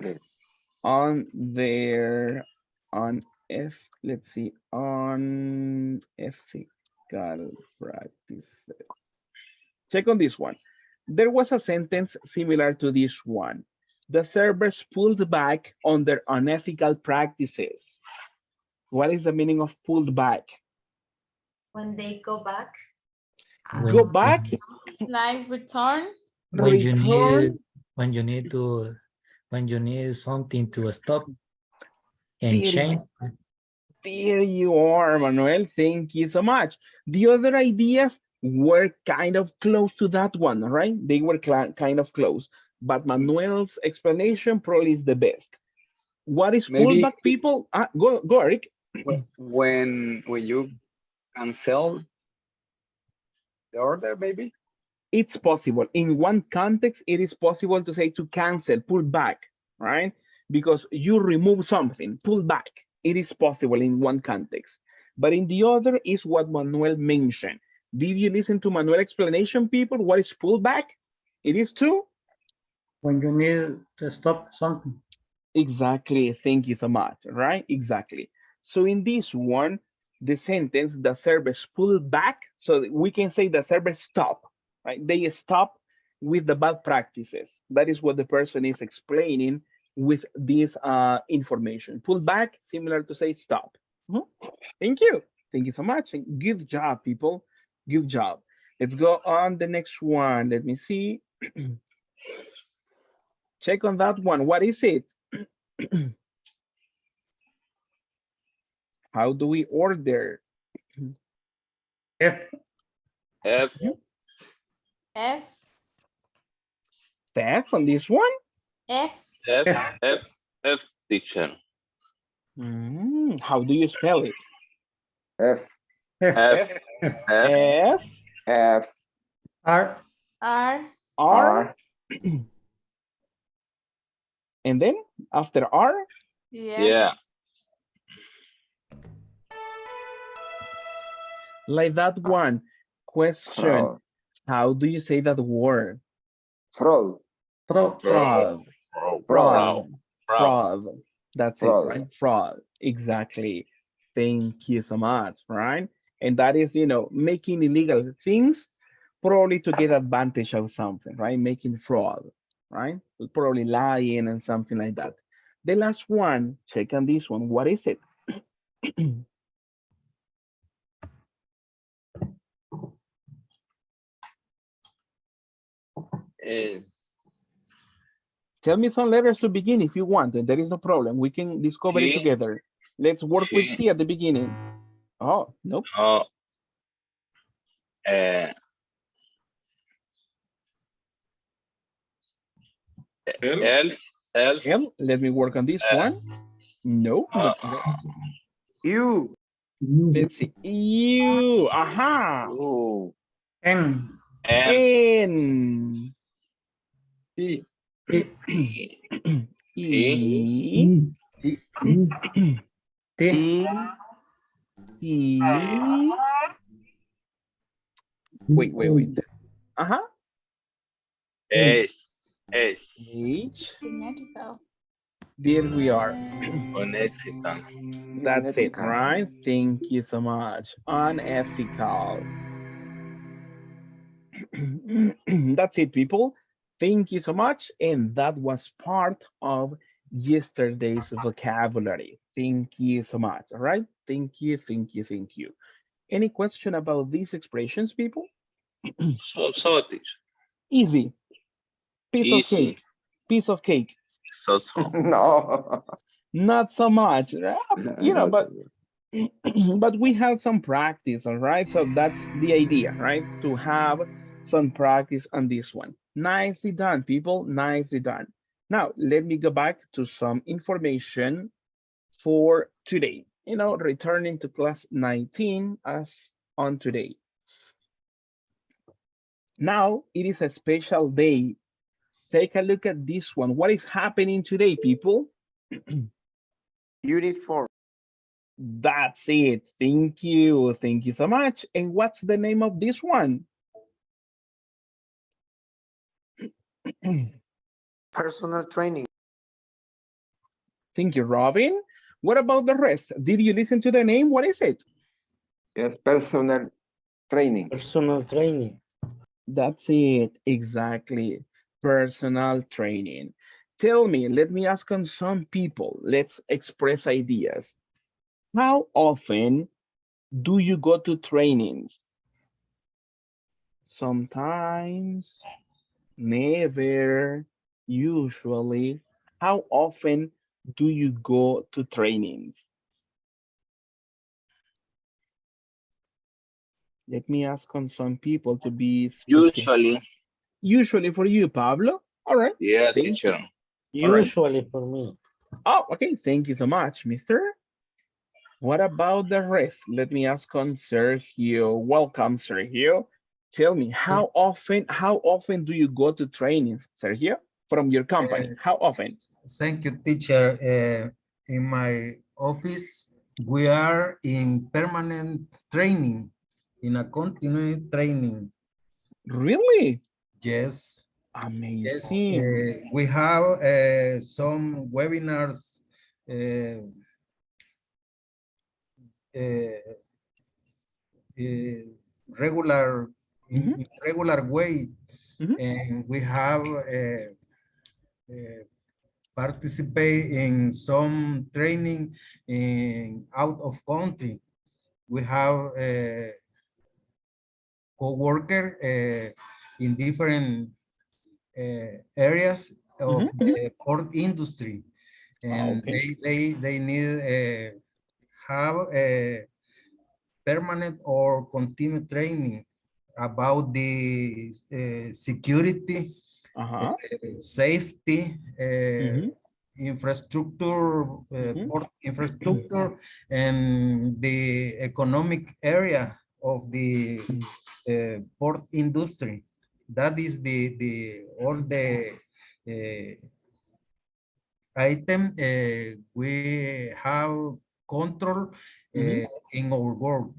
on their let's see, on ethical practices. Check on this one. There was a sentence similar to this one. The servers pulled back on their unethical practices. What is the meaning of pulled back? When they go back. Go back, Like return. when you need return. when you need to when you need something to stop and There change. There you are, Manuel. Thank you so much. The other ideas were kind of close to that one, right? They were kind of close, but Manuel's explanation probably is the best. What is Maybe pullback, people? Go, Eric. when you cancel the order, maybe. It's possible. In one context, it is possible to say to cancel, pull back, right? Because you remove something, pull back. It is possible in one context. But in the other is what Manuel mentioned. Did you listen to Manuel's explanation, people? What is pull back? It is to? When you need to stop something. Exactly. Thank you so much, right? Exactly. So in this one, the sentence, the service pull back. So we can say the service stop, right? They stop with the bad practices. That is what the person is explaining with this information. Pull back, similar to say stop. Mhm. Thank you. Thank you so much. And good job, people. Good job. Let's go on the next one. Let me see. Check on that one. What is it? How do we order? F. F, F. F on this one? F. F, F, F, teacher. How do you spell it? F, F, F, F, F, R. R. R, and then after R? Yeah. yeah. Like that one. Question. fraud, How do you say that word? fraud, Fraud. Fraud. Fraud, Fraud. fraud. Fraud. That's it, fraud. right? Fraud. Exactly. Thank you so much, right? And that is, making illegal things probably to get advantage of something, right? Making fraud, right? Probably lying and something like that. The last one, check on this one. What is it? Eh, Tell me some letters to begin if you want, and there is no problem. We can discover it T, together. Let's work with T, T at the beginning. Oh, nope. no, eh, L, L, L, L, let me work on this one. No, uh, no. You. Let's see. U, aha. Oh, N. N, N. P, T. P, E. T. E. Wait. Uh-huh. S, S, H. Unethical. There we are. unethical. That's it, unethical. right? Thank you so much. Unethical. That's it, people. Thank you so much. And that was part of yesterday's vocabulary. Thank you so much. All right. Thank you. Any question about these expressions, people? So, teacher. Easy. Piece of Easy. cake. Piece of cake. So. No. Not so much. No, But but we have some practice, all right? So that's the idea, right? To have some practice on this one. Nicely done, people. Nicely done. Now, let me go back to some information for today. Returning to class 19 as on today. Now, it is a special day. Take a look at this one. What is happening today, people? Unit 4. That's it. Thank you. Thank you so much. And what's the name of this one? Personal training. Thank you, Robin. What about the rest? Did you listen to the name? What is it? Yes, personal training. Personal training. That's it. Exactly. Personal training. Tell me, let me ask on some people. Let's express ideas. How often do you go to trainings? Sometimes, never, usually. How often do you go to trainings? Let me ask on some people to be specific. Usually, Usually for you, Pablo. All right. yeah, Thank teacher. you. All right. Usually for me. Oh, okay. Thank you so much, mister. What about the rest? Let me ask on Sergio. Welcome, Sergio. Tell me, how often do you go to trainings, Sergio, from your company? How often? Thank you, teacher. In my office, we are in permanent training, in a continuing training. Really? Yes. Yes, Amazing. we have some webinars uh, uh, regular in regular way, and we have participate in some training in out of country. We have a co-worker in different areas of the port industry, and Okay. they need have a permanent or continued training about the security, Uh-huh. safety, infrastructure, port infrastructure, and the economic area of the port industry. That is the all the item we have control in our work.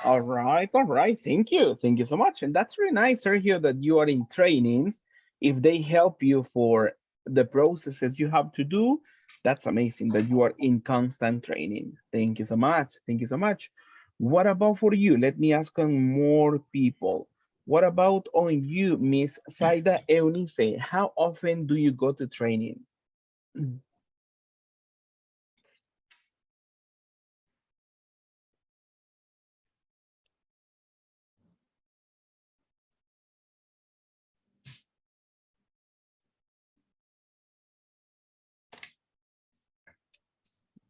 All right, all right. Thank you. Thank you so much. And that's really nice, Sergio, that you are in trainings. If they help you for the processes you have to do, that's amazing that you are in constant training. Thank you so much. Thank you so much. What about for you? Let me ask on more people. What about on you, Miss Saida Eunice? How often do you go to training?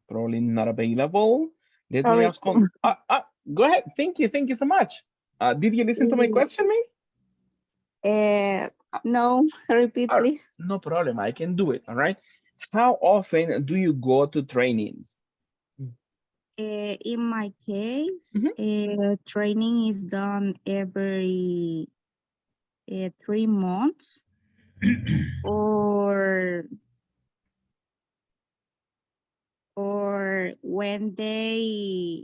Probably not available. Let me Sorry. ask on. Go ahead. Thank you. Thank you so much. Did you listen to my question, Miss? No, repeat, please. No problem. I can do it. All right. How often do you go to trainings? In my case, training is done every 3 months, or when they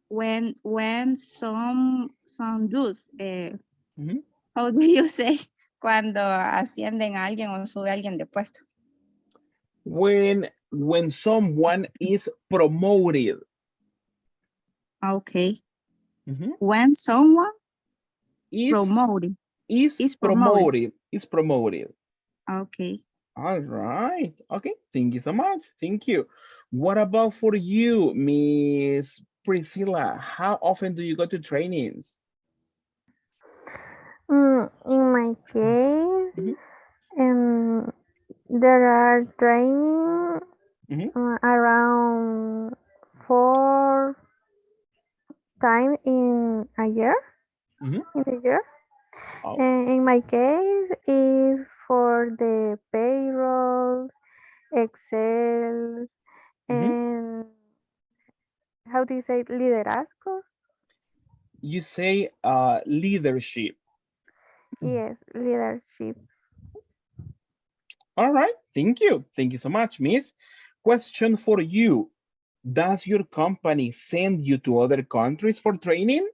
when some dudes, how do you say, cuando ascienden a alguien o sube a alguien de puesto? When someone is promoted. Okay. When someone is promoted. Is promoted. Is promoted. Okay. All right. Okay. Thank you so much. Thank you. What about for you, Miss Priscilla? How often do you go to trainings? In my case, there are training around 4 times in a year. In a year. And in my case, is for the payrolls, Excels, and how do you say liderazgo? You say leadership. Yes, leadership. All right. Thank you. Thank you so much, Miss. Question for you. Does your company send you to other countries for training?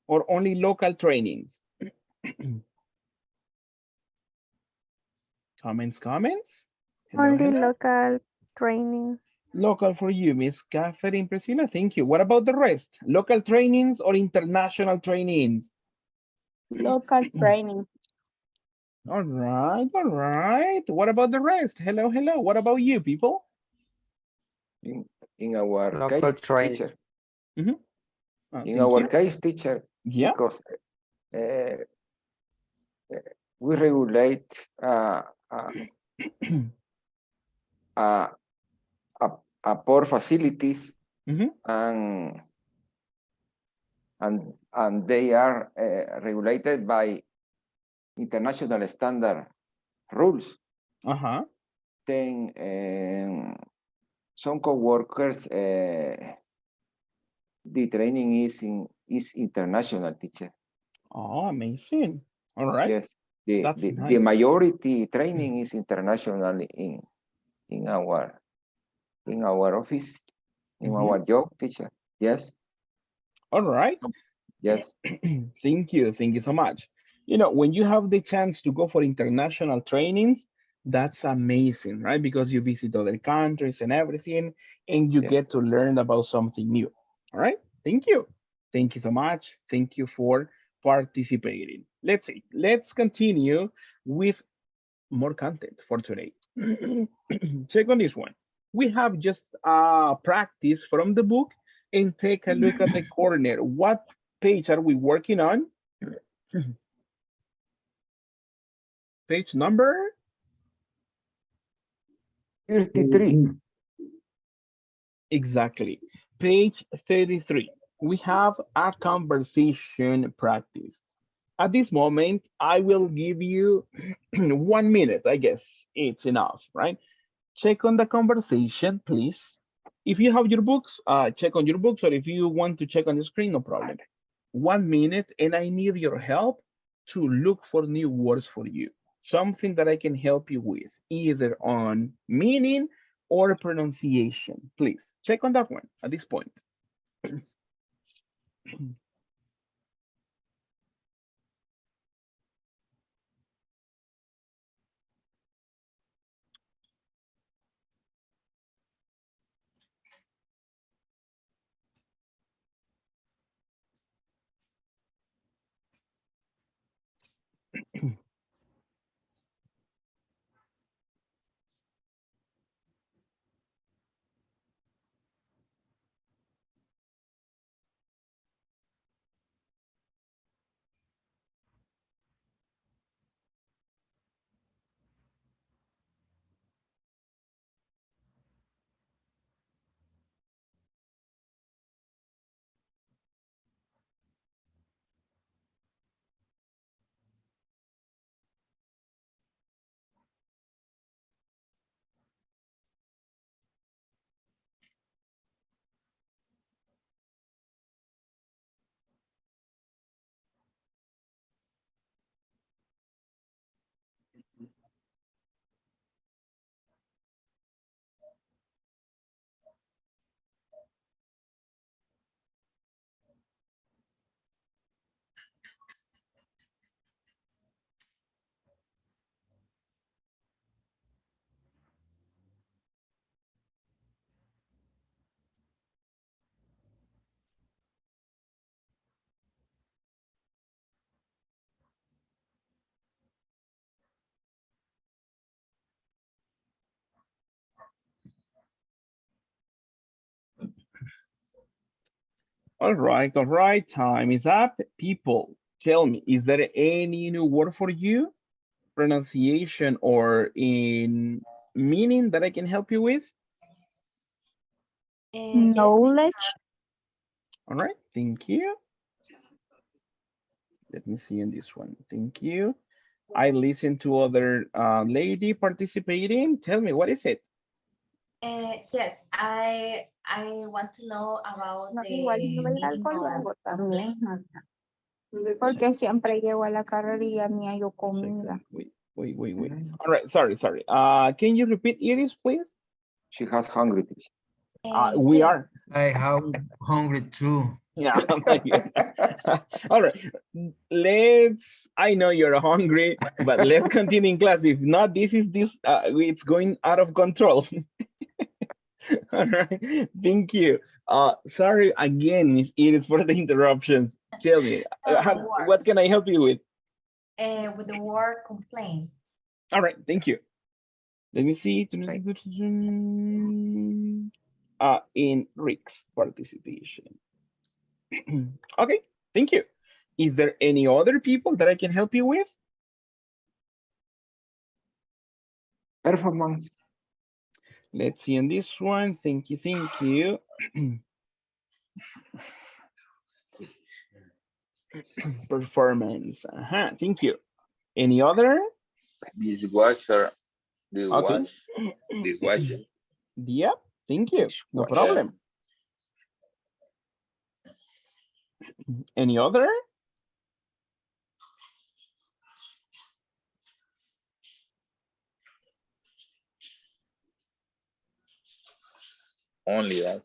Or only local trainings? Comments? Only local trainings. Local for you, Miss Catherine Priscilla. Thank you. What about the rest? Local trainings or international trainings? Local training. All right, all right. What about the rest? Hello, hello. What about you, people? In our Local case, training. teacher. In In thank our you. case, teacher, Yeah. because we regulate uh, poor facilities and they are regulated by international standard rules. Then some co-workers, the training is international, teacher. Oh, amazing. All right. Yes, That's the nice. majority training is international in our office, in our job, teacher. Yes. All right. Yes. Thank you. Thank you so much. You know, when you have the chance to go for international trainings, that's amazing, right? Because you visit other countries and everything, and you get to learn about something new. All right. Thank you. Thank you so much. Thank you for participating. Let's see. Let's continue with more content for today. Check on this one. We have just practice from the book and take a look at the corner. What page are we working on? Page number 33. Exactly. Page 33. We have a conversation practice. At this moment, I will give you 1 minute. I guess it's enough, right? Check on the conversation, please. If you have your books, check on your books, or if you want to check on the screen, no problem. 1 minute, and I need your help to look for new words for you. Something that I can help you with, either on meaning or pronunciation. Please check on that one at this point. All right, all right. Time is up. People, tell me, is there any new word for you? Pronunciation or in meaning that I can help you with? Knowledge. All right, thank you. Let me see in this one. Thank you. I listened to other lady participating. Tell me, what is it? Yes, I want to know about No, the igual si no voy al meaning of colegio también. Porque siempre llego a la carrera y ya ni hay comida. Wait. All right, sorry. Can you repeat Iris, please? She has hungry. We yes. are. I have hungry too. Yeah. All right. I know you're hungry, but let's continue in class. If not, it's going out of control. All right. Thank you. Sorry again, Miss Iris, for the interruptions. Tell me, No, don't worry. what can I help you with? with the word complain. All right, thank you. Let me see. In Rick's participation. Okay, thank you. Is there any other people that I can help you with? Performance. Let's see on this one. Thank you, thank you. Performance. Thank you. Any other? Dishwasher. Okay. Dishwasher. Yep, thank you. No problem. Any other? Only that.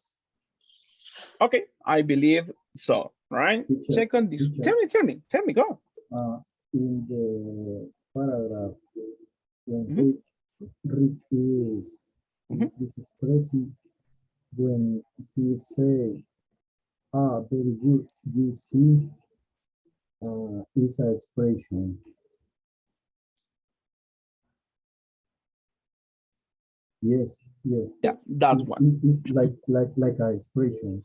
Okay, I believe so, right? Check on this. Tell me, go. In the paragraph, when Rick is expressing when he say, very good, you see, is an expression. Yes. Yeah, that one. It's like an expression.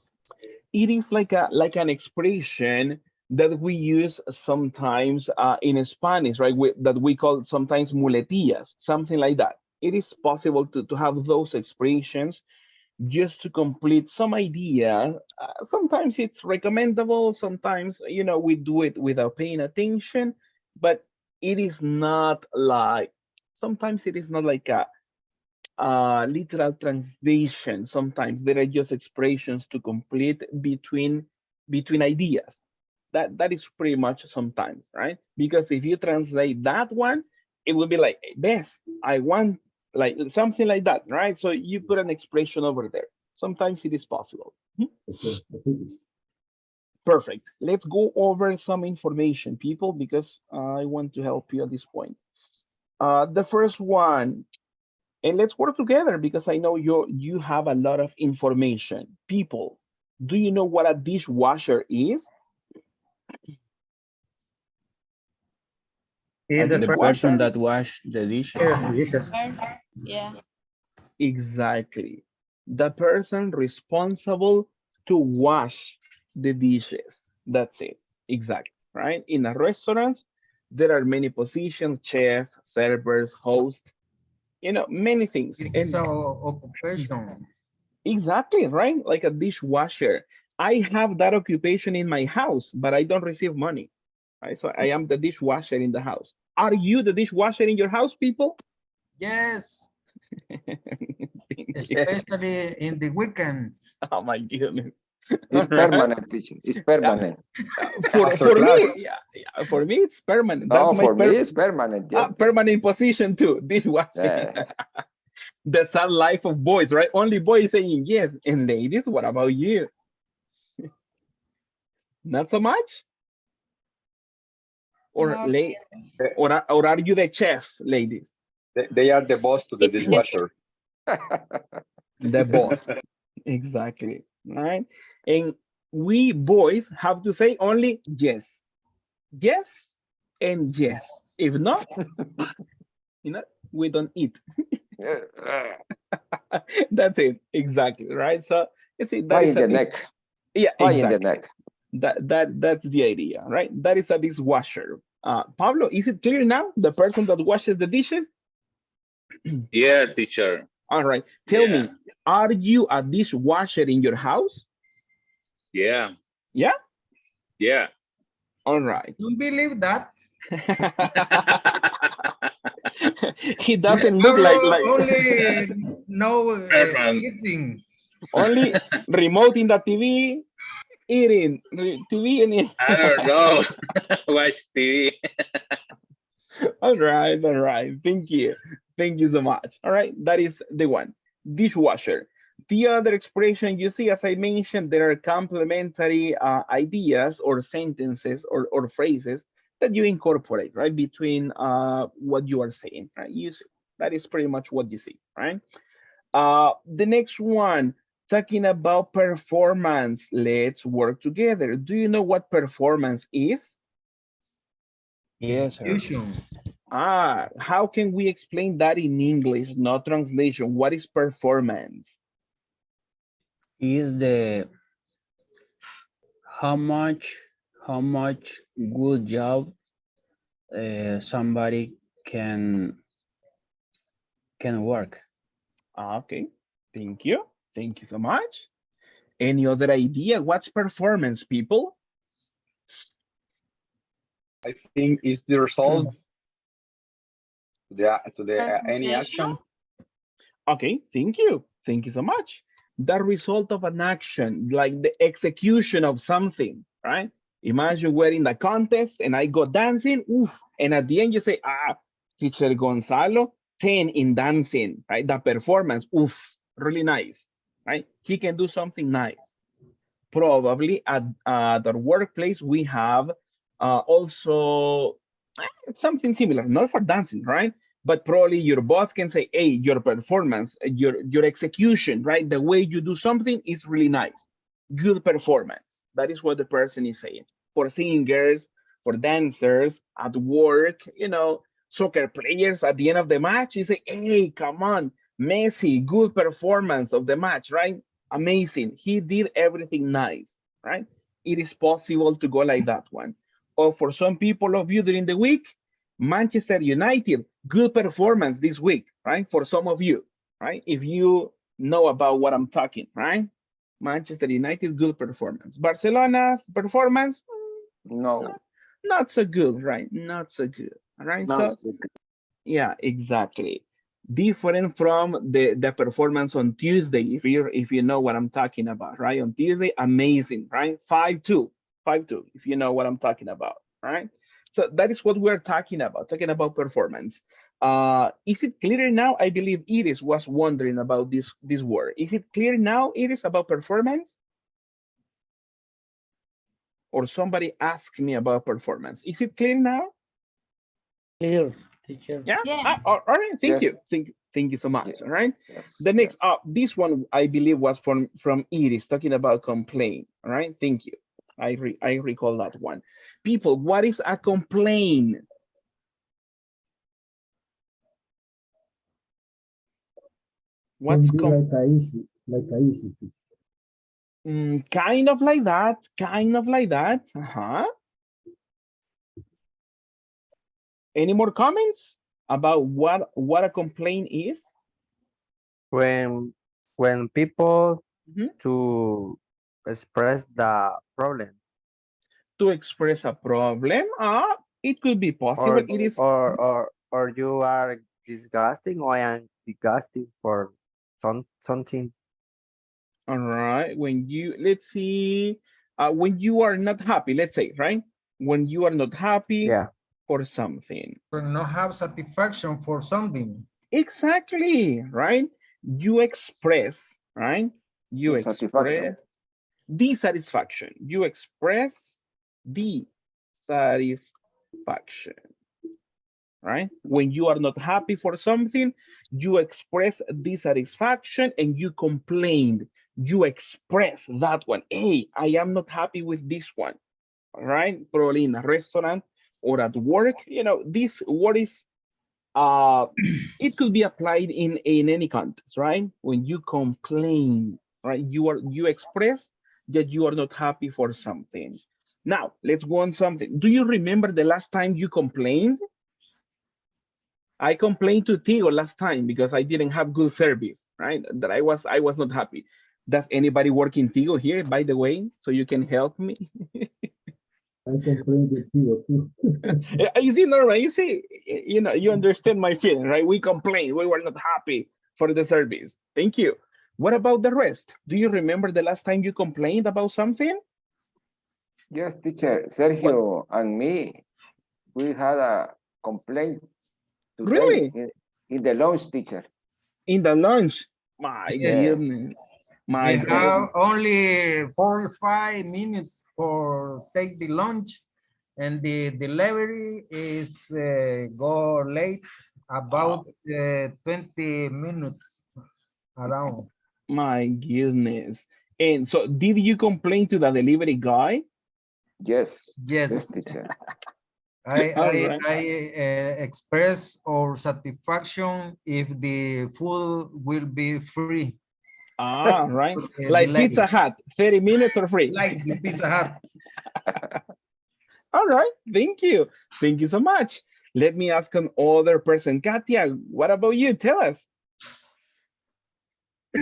It is like an expression that we use sometimes in Spanish, right? That we call sometimes muletillas, something like that. It is possible to have those expressions just to complete some idea. Sometimes it's recommendable. Sometimes, we do it without paying attention, but it is not like, sometimes it is not like a literal translation. Sometimes there are just expressions to complete between ideas. That is pretty much sometimes, right? Because if you translate that one, it will be like, best, I want, like something like that, right? So you put an expression over there. Sometimes it is possible. Perfect. Let's go over some information, people, because I want to help you at this point. The first one, and let's work together because I know you have a lot of information. People, do you know what a dishwasher is? Is the Dishwasher? That wash the dishes. Yes, dishes. Yeah. Exactly. The person responsible to wash the dishes. That's it. Exactly. Right? In a restaurant, there are many positions: chef, servers, host, many things. This is And our occupation. exactly, right? Like a dishwasher. I have that occupation in my house, but I don't receive money. Right? So I am the dishwasher in the house. Are you the dishwasher in your house, people? Yes, Thank you. especially in the weekend. Oh my goodness. It's All right. permanent, teacher. It's permanent. For me, yeah, for me it's permanent. That's No, my for me, it's permanent. Yes. permanent position too. Dishwasher. Yeah. The sad life of boys, right? Only boys saying yes, and ladies, what about you? Not so much. Or No. late, or are you the chef, ladies? They are the boss to the dishwasher. The boss. Exactly. Right. And we boys have to say only yes. Yes and yes. If not, we don't eat. That's it. Exactly. Right. So you see, that Fire is in the neck. yeah, Fire in the exactly. neck. That's the idea, right? That is a dishwasher. Pablo, is it clear now? The person that washes the dishes? Yeah, teacher. All right. Tell Yeah. me, are you a dishwasher in your house? Yeah. Yeah? Yeah. All right. Don't believe that. He doesn't look like Only no Permanent. eating. only remote in the TV, eating TV and I don't know. Watch TV. all right. Thank you so much. All right, that is the one. Dishwasher. The other expression you see, as I mentioned, there are complementary ideas or sentences or phrases that you incorporate, right, between what you are saying, right? You see, that is pretty much what you see, right? The next one, talking about performance. Let's work together. Do you know what performance is? Yes, sir. Execution. How can we explain that in English, not translation? What is performance? Is the how much good job somebody can work. Okay, thank you. Thank you so much. Any other idea? What's performance, people? I think it's the result to the any Presentation. action. Okay, thank you. Thank you so much. The result of an action, like the execution of something, right? Imagine we're in the contest and I go dancing, oof, and at the end you say, teacher Gonzalo, 10 in dancing, right? The performance, oof, really nice, right? He can do something nice. Probably at the workplace, we have also something similar, not for dancing, right? But probably your boss can say, hey, your performance, your execution, right? The way you do something is really nice. Good performance. That is what the person is saying. For singers, for dancers, at work, soccer players at the end of the match, you say, hey, come on, Messi, good performance of the match, right? Amazing. He did everything nice, right? It is possible to go like that one. Or for some people of you during the week, Manchester United, good performance this week, right? For some of you, right? If you know about what I'm talking, right? Manchester United, good performance. Barcelona's performance, No. not so good, right? Not so good, all right? No, So, yeah, exactly. Different from the performance on Tuesday, if you know what I'm talking about, right? On Tuesday, amazing, right? 5-2, 5-2, if you know what I'm talking about, right? So that is what we're talking about performance. Is it clear now? I believe Iris was wondering about this word. Is it clear now, Iris, about performance? Or somebody asked me about performance. Is it clear now? Clear, teacher. Yeah. Yes. All right. Thank Yes. you. Thank you so much. Yes. All right. Yes. The next, Yes. this one I believe was from Iris talking about complaint. All right. Thank you. I recall that one. People, what is a complaint? What's Like a easy, kind of like that? Kind of like that. Any more comments about what a complaint is? When people Mhm. to express the problem To express a problem, it could be possible. or It is. or you are disgusting or I am disgusting for something. All right. When you, let's see, when you are not happy, let's say, right? When you are not happy Yeah. for something. When not have satisfaction for something. Exactly, right? You express, right? You Dissatisfaction. express dissatisfaction. You express dissatisfaction, right? When you are not happy for something, you express dissatisfaction and you complain. You express that one. Hey, I am not happy with this one, right? Probably in a restaurant or at work. This word is, it could be applied in any context, right? When you complain, right? You express that you are not happy for something. Now, let's go on something. Do you remember the last time you complained? I complained to Tigo last time because I didn't have good service, right? That I was not happy. Does anybody work in Tigo here, by the way, so you can help me? I complain with you too. You see, Norma, you see, you understand my feeling, right? We complained, we were not happy for the service. Thank you. What about the rest? Do you remember the last time you complained about something? Yes, teacher. Sergio and me, we had a complaint today Really? in the lunch, teacher. In the lunch? My Yes. goodness. We My have goodness. only 45 minutes for take the lunch, and the delivery is go late about 20 minutes around. My goodness. And so did you complain to the delivery guy? Yes. Yes, Yes. teacher. All right. I express our satisfaction if the food will be free. Ah, right. Like Delayed, Pizza Hut, 30 minutes or free. like the Pizza Hut. All right. Thank you. Thank you so much. Let me ask another person. Katia, what about you? Tell us.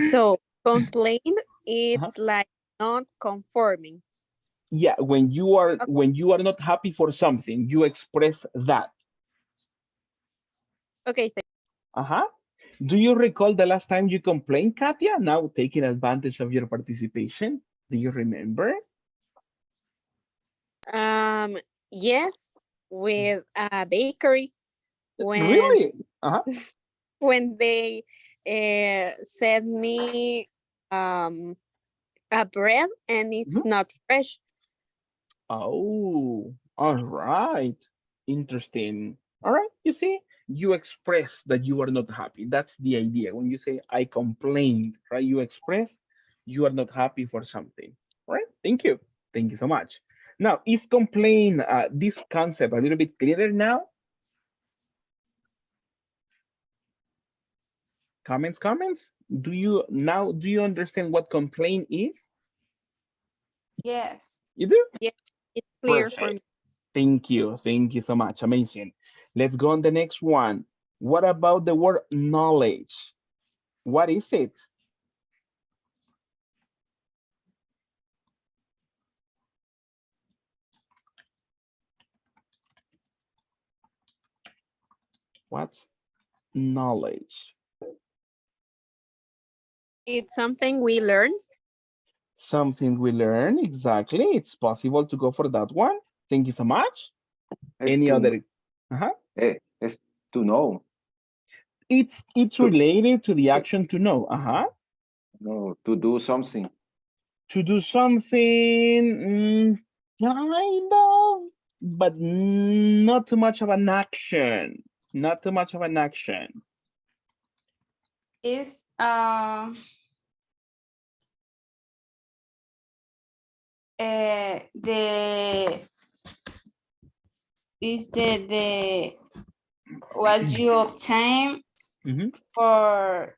So complain, Uh-huh. it's like not conforming. Yeah, when you are not happy for something, you express that. Okay, Uh-huh. Do you recall the last time you complained, Katia? Now taking advantage of your participation. Do you remember? yes, with a bakery when Really? Uh-huh. when they sent me um a bread and it's Mhm. not fresh. Oh, all right. Interesting. All right. You see, you express that you are not happy. That's the idea. When you say I complained, right? You express you are not happy for something. All right. Thank you. Thank you so much. Now, is complain this concept a little bit clearer now? Comments, comments? Do you understand what complain is? Yes. You do? Yeah, it's clear for Perfect. me. Thank you. Thank you so much. Amazing. Let's go on the next one. What about the word knowledge? What is it? What's knowledge? It's something we learn. Something we learn. Exactly. It's possible to go for that one. Thank you so much. Es Any to, other? Uh-huh. es to know, It's to, related to the action to know. Uh-huh. no, to do something. To do something, kind of, but not too much of an action. Not too much of an action. Is the is the what you obtain Mhm. for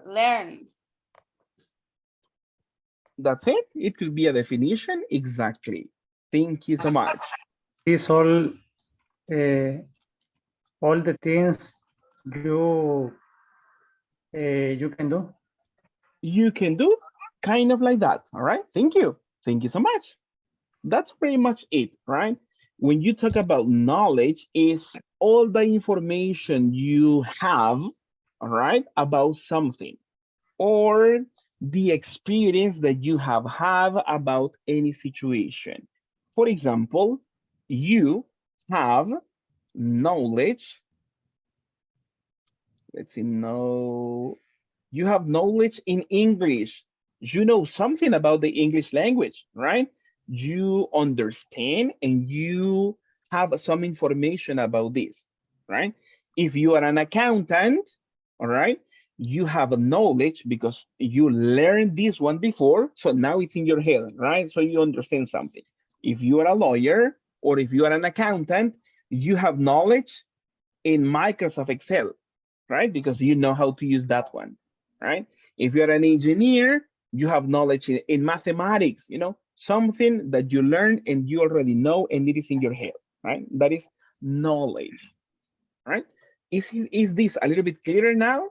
learn. That's it. It could be a definition. Exactly. Thank you so much. Is all the things you can do. You can do kind of like that. All right. Thank you. Thank you so much. That's pretty much it, right? When you talk about knowledge, is all the information you have, all right, about something, or the experience that you have had about any situation. For example, you have knowledge. Let's see, no, you have knowledge in English. You know something about the English language, right? You understand and you have some information about this, right? If you are an accountant, all right, you have a knowledge because you learned this one before, so now it's in your head, right? So you understand something. If you are a lawyer or if you are an accountant, you have knowledge in Microsoft Excel, right? Because you know how to use that one, right? If you're an engineer, you have knowledge in mathematics, something that you learn and you already know and it is in your head, right? That is knowledge, right? Is this a little bit clearer now?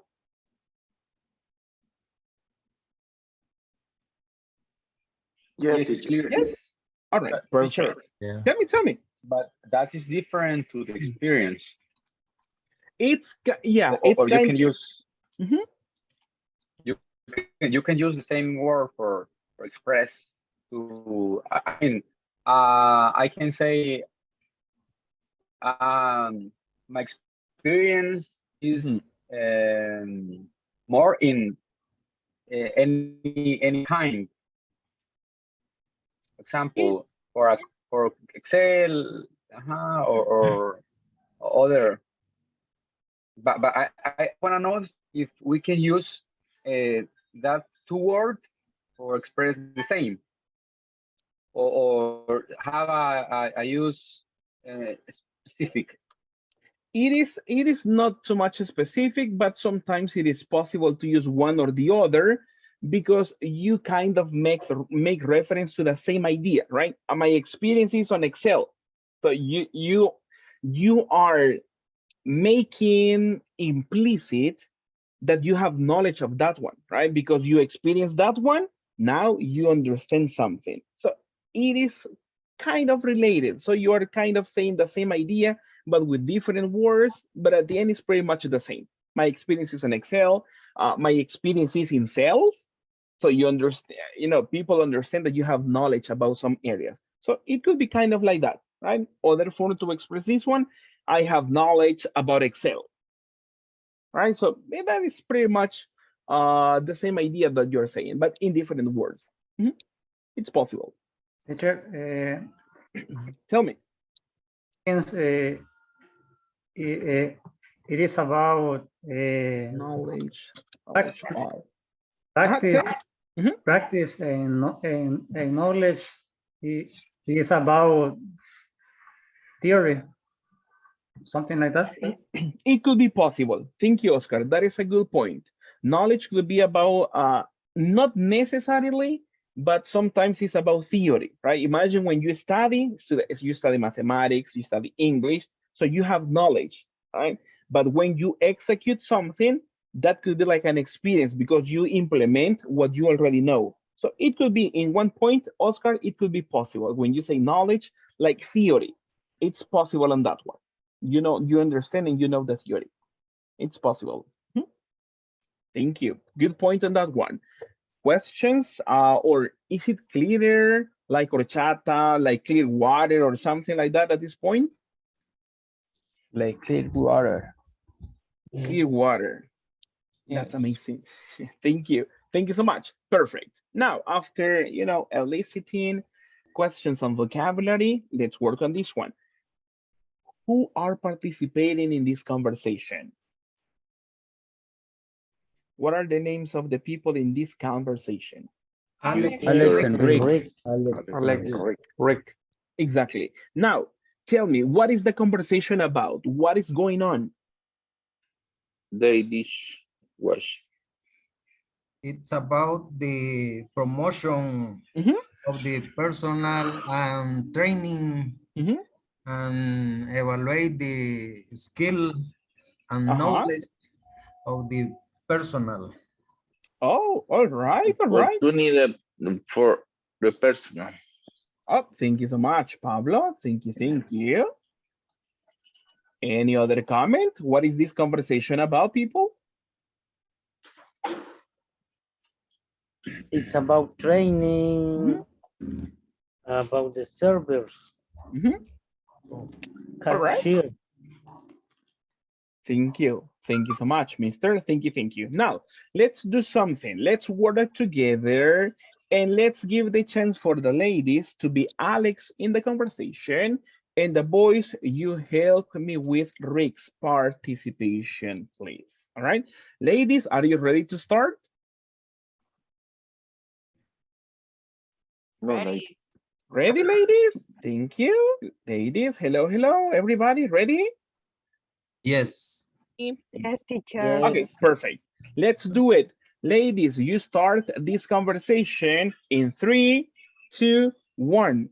Yeah, Yes, it's teacher. clear. Yes. All right, Teacher, perfect. Tell me. but that is different to the experience. Yeah, Or, it's or you kind. can use Mhm. you can use the same word for express to I mean I can say my experience is Mhm. more in any kind. It, Example for Excel, or other. But I want to know if we can use that two words or express the same, or have a use specific. It is not too much specific, but sometimes it is possible to use one or the other because you kind of make reference to the same idea, right? My experience is on Excel. So you are making implicit that you have knowledge of that one, right? Because you experience that one, now you understand something. So it is kind of related. So you are kind of saying the same idea, but with different words, but at the end, it's pretty much the same. My experience is in Excel. My experience is in sales. So you understand, people understand that you have knowledge about some areas. So it could be kind of like that, right? Other form to express this one, I have knowledge about Excel, right? So that is pretty much the same idea that you're saying, but in different words. Mhm. It's possible. Teacher, Tell me. since it is about Knowledge prac- of. practice, Tell me. practice and knowledge is about theory, something like that. It could be possible. Thank you, Oscar. That is a good point. Knowledge could be about not necessarily, but sometimes it's about theory, right? Imagine when you study mathematics, you study English, so you have knowledge, right? But when you execute something, that could be like an experience because you implement what you already know. So it could be in one point, Oscar, it could be possible. When you say knowledge, like theory, it's possible on that one. You understand and you know the theory. It's possible. Thank you. Good point on that one. Questions, or is it clearer, like horchata, like clear water or something like that at this point? Like clear water. Clear water. That's amazing. Thank you. Thank you so much. Perfect. Now, after, eliciting questions on vocabulary, let's work on this one. Who are participating in this conversation? What are the names of the people in this conversation? Alex and Rick. Rick. Exactly. Now, tell me, what is the conversation about? What is going on? They dish wash. It's about the promotion of the personal and training and evaluate the skill and knowledge of the personnel. Oh, all right, all right. Opportunity for the personal. Oh, thank you so much, Pablo. Thank you, thank you. Any other comment? What is this conversation about, people? It's about training, about the servers. All right. Cashier. Thank you. Thank you so much, mister. Thank you, thank you. Now, let's do something. Let's work together and let's give the chance for the ladies to be Alex in the conversation. And the boys, you help me with Rick's participation, please. All right. Ladies, are you ready to start? Ready. Ready, ladies? Thank you. Ladies, hello, hello. Everybody ready? Yes. Yes, teacher. Okay, perfect. Let's do it. Ladies, you start this conversation in 3, 2, 1.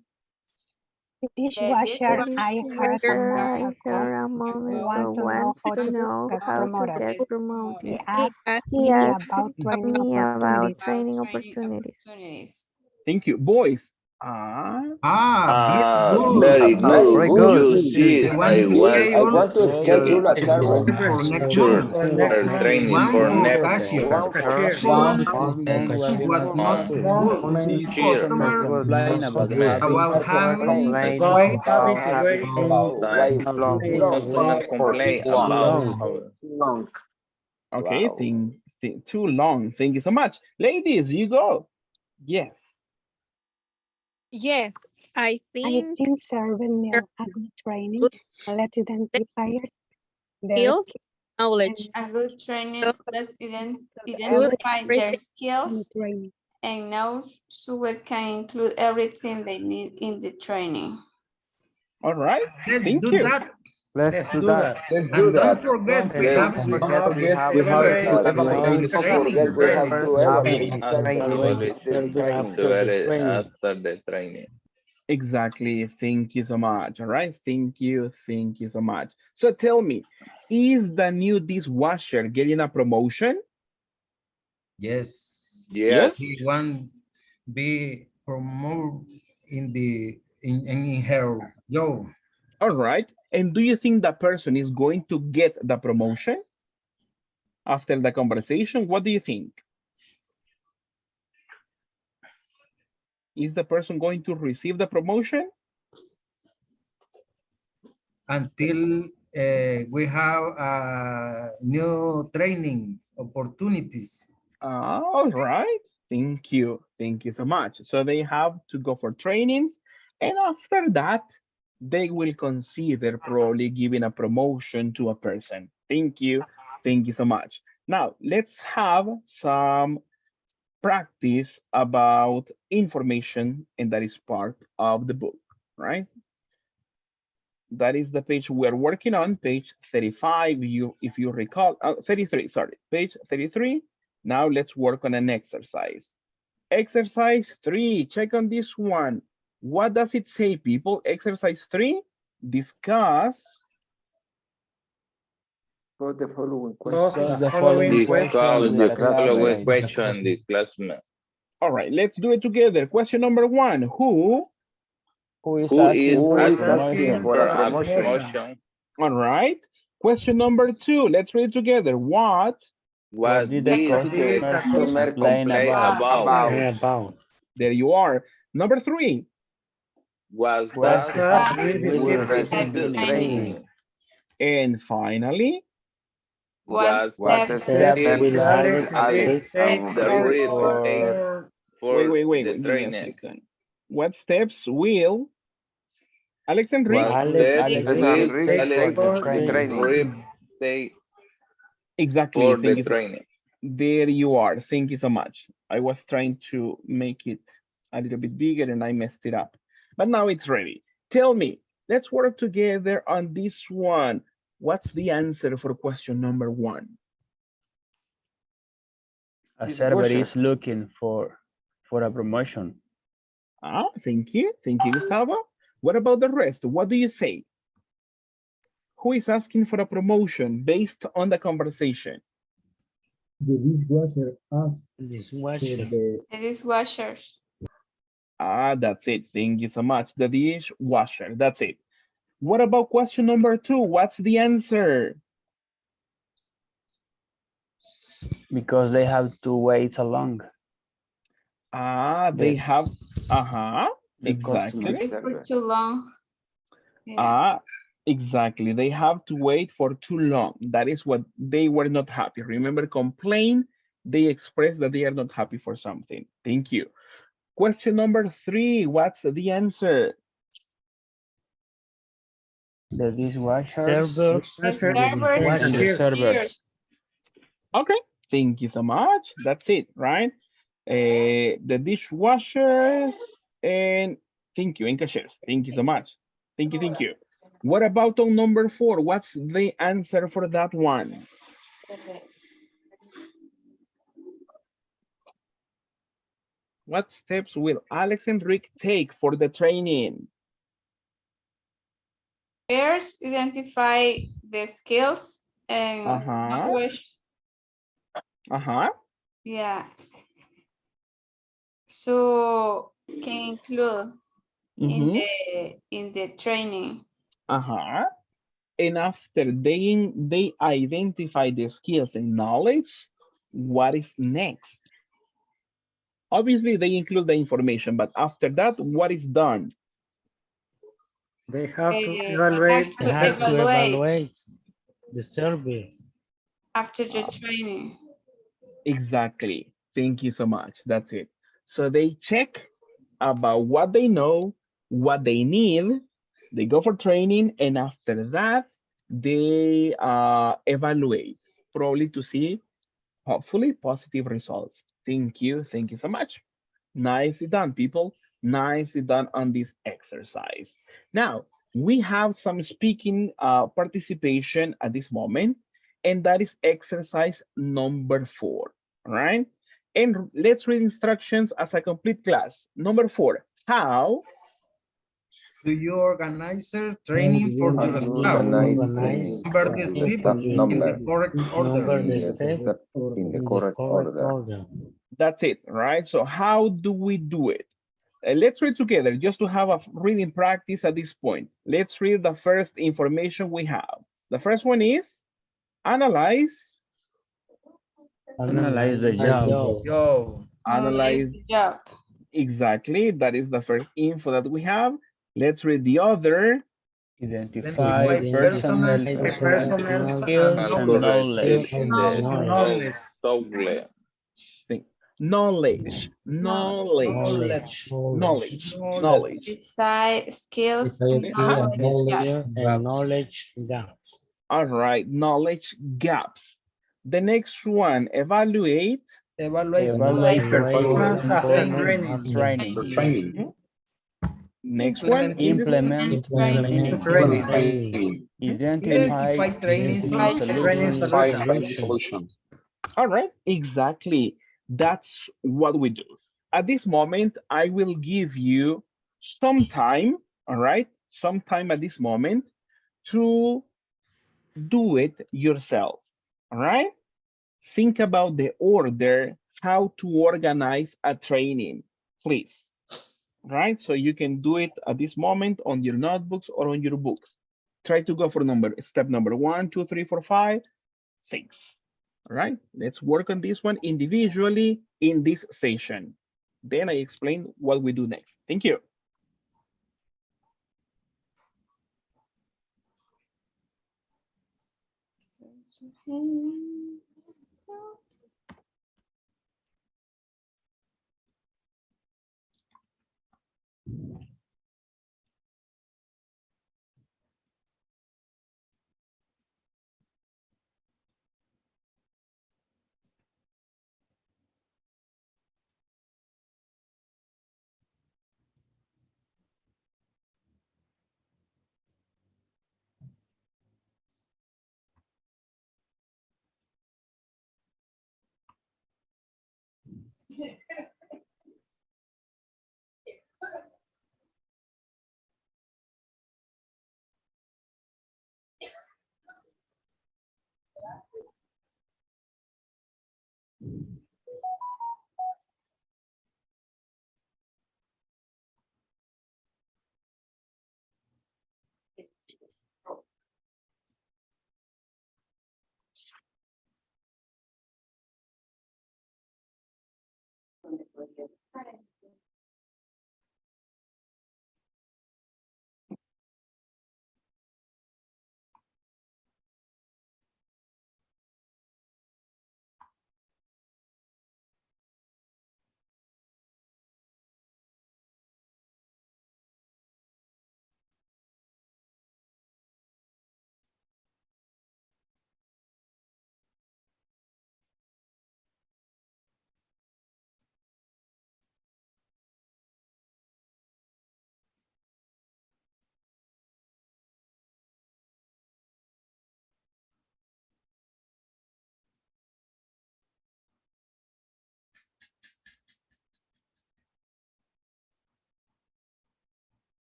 Dishwasher, I heard a I moment heard ago, a moment ago want to know wants how to to know get how to promoted. get He promoted. asked He me asked about training me about opportunities. training opportunities. Thank you. Boys. Very good. Very good. Very good. You see, I want I to want I schedule want to schedule a schedule service for next sure month. for training One for for next cashier. one for One cashier. was not good. year. Customer about having to Complain wait about having to Time. wait long. Long. Complain Long. about Long. Okay, Wow. too long. Thank you so much. Ladies, you go. Yes. Yes, I I think think serving there them a good training good lets identify their skills, skills knowledge, A good training lets good identify their everything. in the skills training. and knows so it can include everything they need in the training. All right. Let's Thank do you. that. Let's do that. Let's do And don't that. forget, we Let's have Don't do to that. forget we have We have evaluate to evaluate evaluate the Don't training, forget we the right? have to first half of evaluate. the It's time to training. evaluate the training. after the training. Exactly. Thank you so much. All right. Thank you. Thank you so much. So tell me, is the new dishwasher getting a promotion? Yes. Yes. Yes. He want be promoted in the in her job. All right. And do you think that person is going to get the promotion after the conversation? What do you think? Is the person going to receive the promotion? Until we have new training opportunities. All right. Thank you. Thank you so much. So they have to go for trainings. And after that, they will consider probably giving a promotion to a person. Thank you. Thank you so much. Now, let's have some practice about information, and that is part of the book, right? That is the page we're working on, page 35, if you recall, 33, sorry, page 33. Now let's work on an exercise. Exercise 3, check on this one. What does it say, people? Exercise 3, discuss. Put the following Discuss question. the following question Discuss with the the following classmate. question, the classmate. All right, let's do it together. Question number 1, who Who is Who is asking Who for a is asking asking promotion? for for a a promotion? promotion? All right. Question number 2. Let's read it together. What? What What did the did Did the the customer customer customer complain complain complain about? about? about? There you are. Number 3. Was What that have What Have we we we received we the received received the the received training? training? training? training? And finally, Was Was What step What step steps step will will Alex Alex take take and the for Rick risk take for for the wait. Give me a training? second. What steps will Alex and Rick? What steps Alex Rick and will Rick take Alex for take the for the and training? training? Rip take Exactly. for Thank the you. training? There you are. Thank you so much. I was trying to make it a little bit bigger and I messed it up. But now it's ready. Tell me, let's work together on this one. What's the answer for question number 1? A server Dishwasher. is looking for a promotion. Ah, thank you. Thank you, Gustavo. What about the rest? What do you say? Who is asking for a promotion based on the conversation? The dishwasher asked the dishwashers. Ah, that's it. Thank you so much. The dishwasher. That's it. What about question number 2? What's the answer? because they have to wait so long. Ah, they The, have. Uh-huh. the Exactly. customers. Wait for too long. Yeah. Ah, exactly. They have to wait for too long. That is what they were not happy. Remember, complain, they express that they are not happy for something. Thank you. Question number 3, what's the answer? The dishwashers The servers and and the the servers. cashiers. Okay, thank you so much. That's it, right? The dishwashers and thank you, and cashiers. Thank you so much. Thank you, thank you. What about on number 4? What's the answer for that one? What steps will Alex and Rick take for the training? First, identify the skills and knowledge. Uh-huh. Yeah. So can include in the training. Uh-huh. And after they identify the skills and knowledge, what is next? Obviously, they include the information, but after that, what is done? They have to They evaluate have to evaluate the survey. after the training. Exactly. Thank you so much. That's it. So they check about what they know, what they need. They go for training, and after that, they evaluate, probably to see, hopefully, positive results. Thank you. Thank you so much. Nicely done, people. Nicely done on this exercise. Now, We have some speaking participation at this moment, and that is exercise number 4. All right. And let's read instructions as a complete class. Number 4, how do you organize training for How your do you staff? organize organize training Number for the your steps staff in the number correct order. number in the the step step in the in the correct correct order? order. that's it, right? So how do we do it? Let's read together just to have a reading practice at this point. Let's read the first information we have. The first one is analyze, Analyze the The job. job. Yo, Analyze analyze, the job. exactly. That is the first info that we have. Let's read the other. Identify Identify personal personal skills skills and and Skill knowledge. in the knowledge. knowledge. Thing. Knowledge, No. knowledge, knowledge, knowledge. Beside skills Besides and skill and knowledge knowledge gaps. and knowledge gaps. All right, knowledge gaps. The next one, evaluate. evaluate Evaluate Evaluate performance after performance training. after For training. training. Next one, implement Implement Implement Implement training. training. identify training Identify solution. training Identify solution. training solutions. All right, exactly. That's what we do. At this moment, I will give you some time, all right, some time at this moment to do it yourself, all right? Think about the order, how to organize a training, please, right? So you can do it at this moment on your notebooks or on your books. Try to go for step number 1, 2, 3, 4, 5, 6. All right, let's work on this one individually in this session. Then I explain what we do next. Thank you.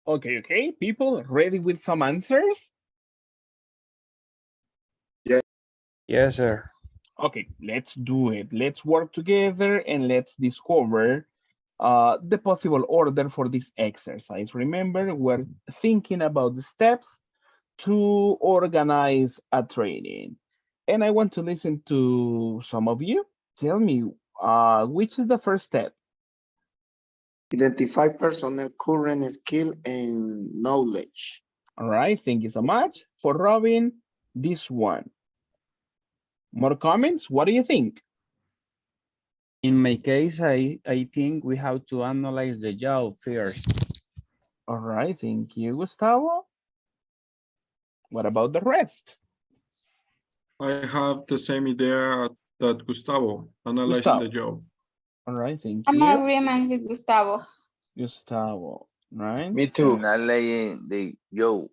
Okay, people ready with some answers? Yes, sir. Okay, let's do it. Let's work together and let's discover the possible order for this exercise. Remember, we're thinking about the steps to organize a training. And I want to listen to some of you. Tell me, which is the first step? Identify personnel current skill and knowledge. All right, thank you so much. For Robin, this one. More comments? What do you think? In my case, I think we have to analyze the job first. All right, thank you, Gustavo. What about the rest? I have the same idea that Gustavo, analyzing the Gustavo. job. All right, thank I'm you. agreement with Gustavo. Gustavo, right? Me too. Analyzing the job.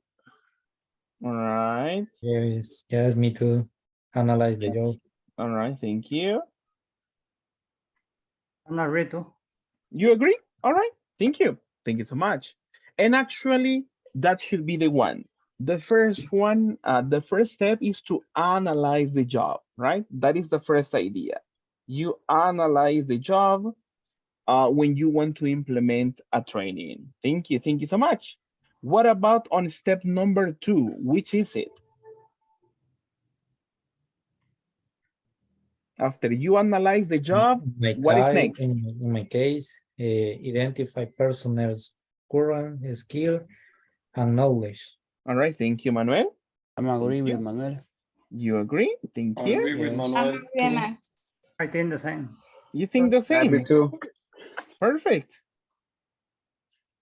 All right. Yes, me too. Analyze the job. All right, thank you. I'm not ready to. You agree? All right, thank you. Thank you so much. And actually, that should be the one. The first one, the first step is to analyze the job, right? That is the first idea. You analyze the job when you want to implement a training. Thank you. Thank you so much. What about on step number 2? Which is it? After you analyze the job, what is next? In my case, identify personnel's current skill and knowledge. All right, thank you, Manuel. I'm agreeing with Manuel. You agree? Thank I you. agree with Yes. Manuel. I'm agreement. I think the same. You think the same? Me too. Perfect.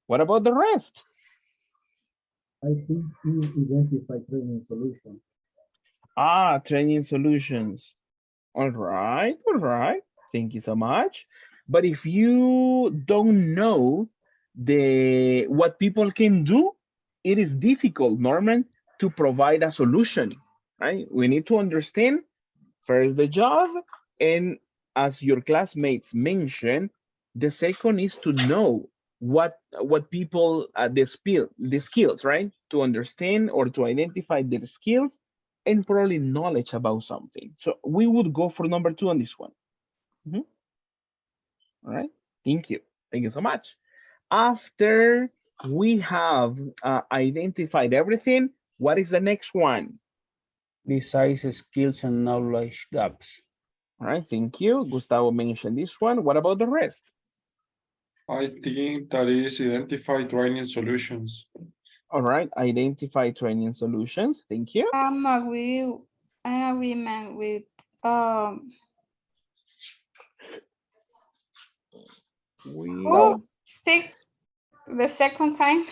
What about the rest? I think you identify training solution. Training solutions. All right, all right. Thank you so much. But if you don't know what people can do, it is difficult, Norman, to provide a solution, right? We need to understand first the job, and as your classmates mentioned, the second is to know what people the skills, right? To understand or to identify their skills and probably knowledge about something. So we would go for number 2 on this one. Mhm. All right. Thank you. Thank you so much. After we have identified everything, what is the next one? Besides skills and knowledge gaps. All right. Thank you. Gustavo mentioned this one. What about the rest? I think that is identify training solutions. All right. Identify training solutions. Thank you. I'm agreement with who speaks the second time.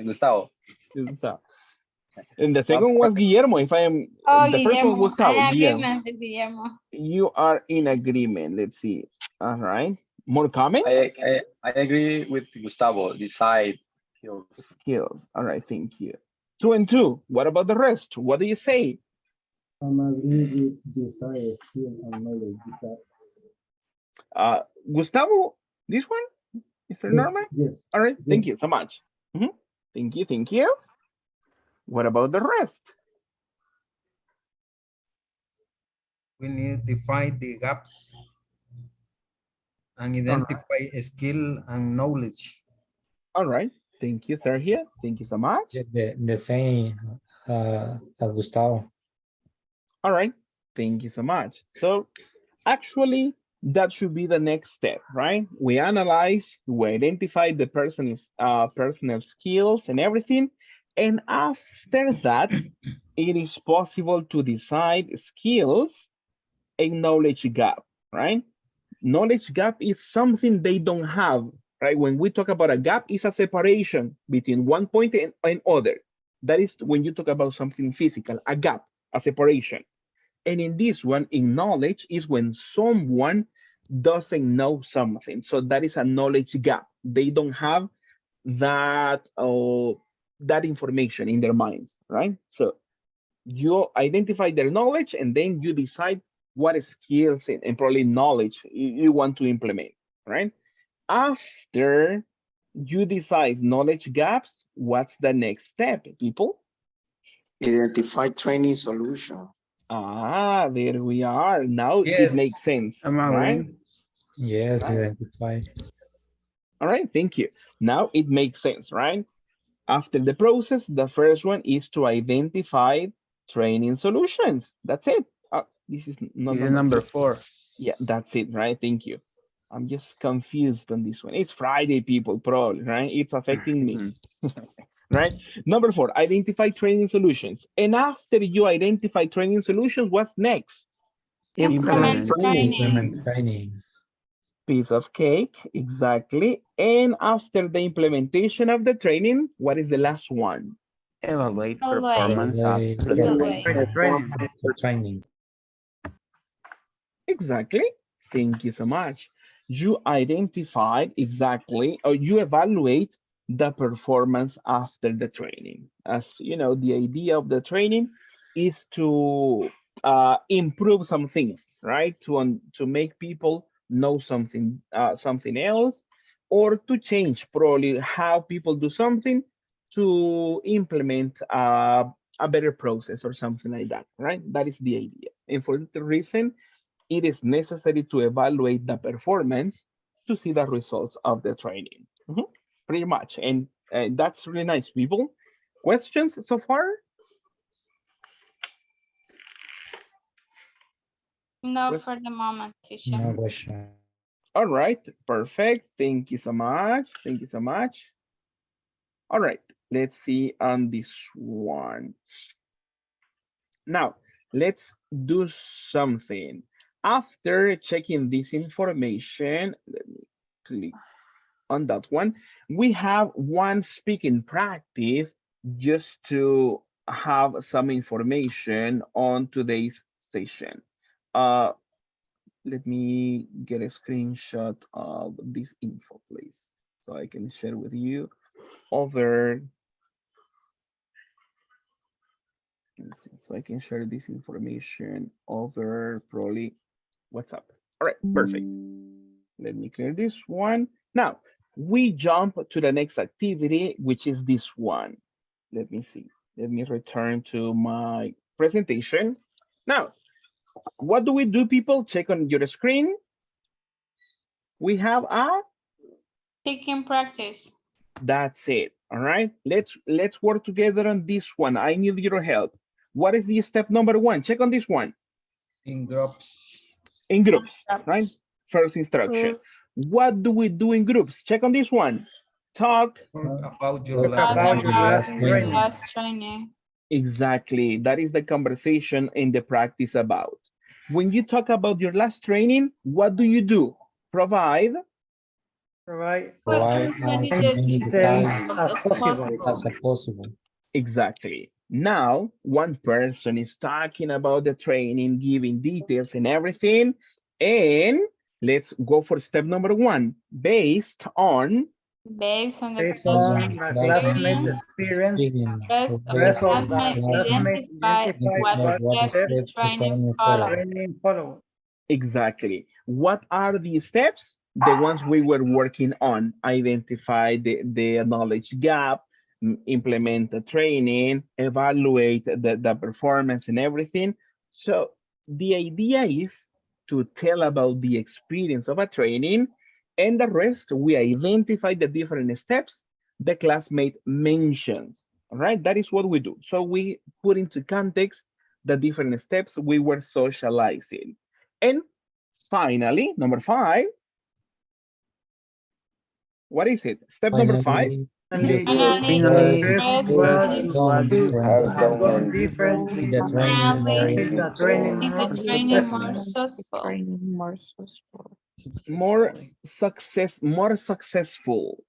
Gustavo. Gustavo. And the second was Guillermo. If I am the first one, Guillermo. Gustavo. I Guillermo. agreement with Guillermo. You are in agreement. Let's see. All right. More comments? I agree with Gustavo. Decide skills. Skills. All right. Thank you. 2 and 2. What about the rest? What do you say? I'm agree with desire, skill, and knowledge. Gustavo, this one? Mr. Norman? Yes. All right. Thank you so much. Thank you. Thank you. What about the rest? We need to define the gaps and identify skill and knowledge. All right. Thank you, Sergio. Thank you so much. The same as Gustavo. All right. Thank you so much. So actually, that should be the next step, right? We analyze, we identify the person's personal skills and everything. And after that, it is possible to decide skills and knowledge gap, right? Knowledge gap is something they don't have, right? When we talk about a gap, it's a separation between one point and other. That is when you talk about something physical, a gap, a separation. And in this one, in knowledge, is when someone doesn't know something. So that is a knowledge gap. They don't have that that information in their minds, right? So you identify their knowledge and then you decide what skills and probably knowledge you want to implement, right? After you decide knowledge gaps, what's the next step, people? Identify training solution. There we are. Now Yes. it makes sense, I'm right? agreeing. Yes, Right. identify. All right, thank you. Now it makes sense, right? After the process, the first one is to identify training solutions. That's it. This is not This is number 4. Yeah, that's it, right? Thank you. I'm just confused on this one. It's Friday, people, probably, right? It's affecting me, right? Number 4, identify training solutions. And after you identify training solutions, what's next? Implement training. training. Piece of cake, exactly. And after the implementation of the training, what is the last one? Evaluate Evaluate. performance after the Evaluate. training. Training. Exactly. Thank you so much. You identified exactly, or you evaluate the performance after the training. As you know, the idea of the training is to improve some things, right? To make people know something else, or to change probably how people do something to implement a better process or something like that, right? That is the idea. And for that reason, it is necessary to evaluate the performance to see the results of the training. Pretty much. And that's really nice, people. Questions so far? No, for the moment, teacher. No question. All right, perfect. Thank you so much. Thank you so much. All right, let's see on this one. Now, let's do something. After checking this information, let me click on that one. We have one speaking practice just to have some information on today's session. Let me get a screenshot of this info, please, so I can share with you over. Let's see, so I can share this information over probably WhatsApp. All right, perfect. Let me clear this one. Now, we jump to the next activity, which is this one. Let me see. Let me return to my presentation. Now, what do we do, people? Check on your screen. We have a... Speaking practice. That's it. All right. Let's work together on this one. I need your help. What is the step number one? Check on this one. In groups. In groups, right? First instruction. What do we do in groups? Check on this one. Talk About your Talk last about training. last training. Exactly. That is the conversation and the practice about. When you talk about your last training, what do you do? Provide Provide many details as possible. as possible. exactly. Now, one person is talking about the training, giving details and everything. And let's go for step number one. Based on The classmates' experience, rest of the rest of classmates identify what steps the training follow. exactly. What are the steps? The ones we were working on. Identify the knowledge gap, implement the training, evaluate the performance and everything. So the idea is to tell about the experience of a training, and the rest, we identify the different steps the classmate mentions. All right, that is what we do. So we put into context the different steps we were socializing. And finally, number five, what is it? Step number five? Finally, The training make the training more successful. More successful.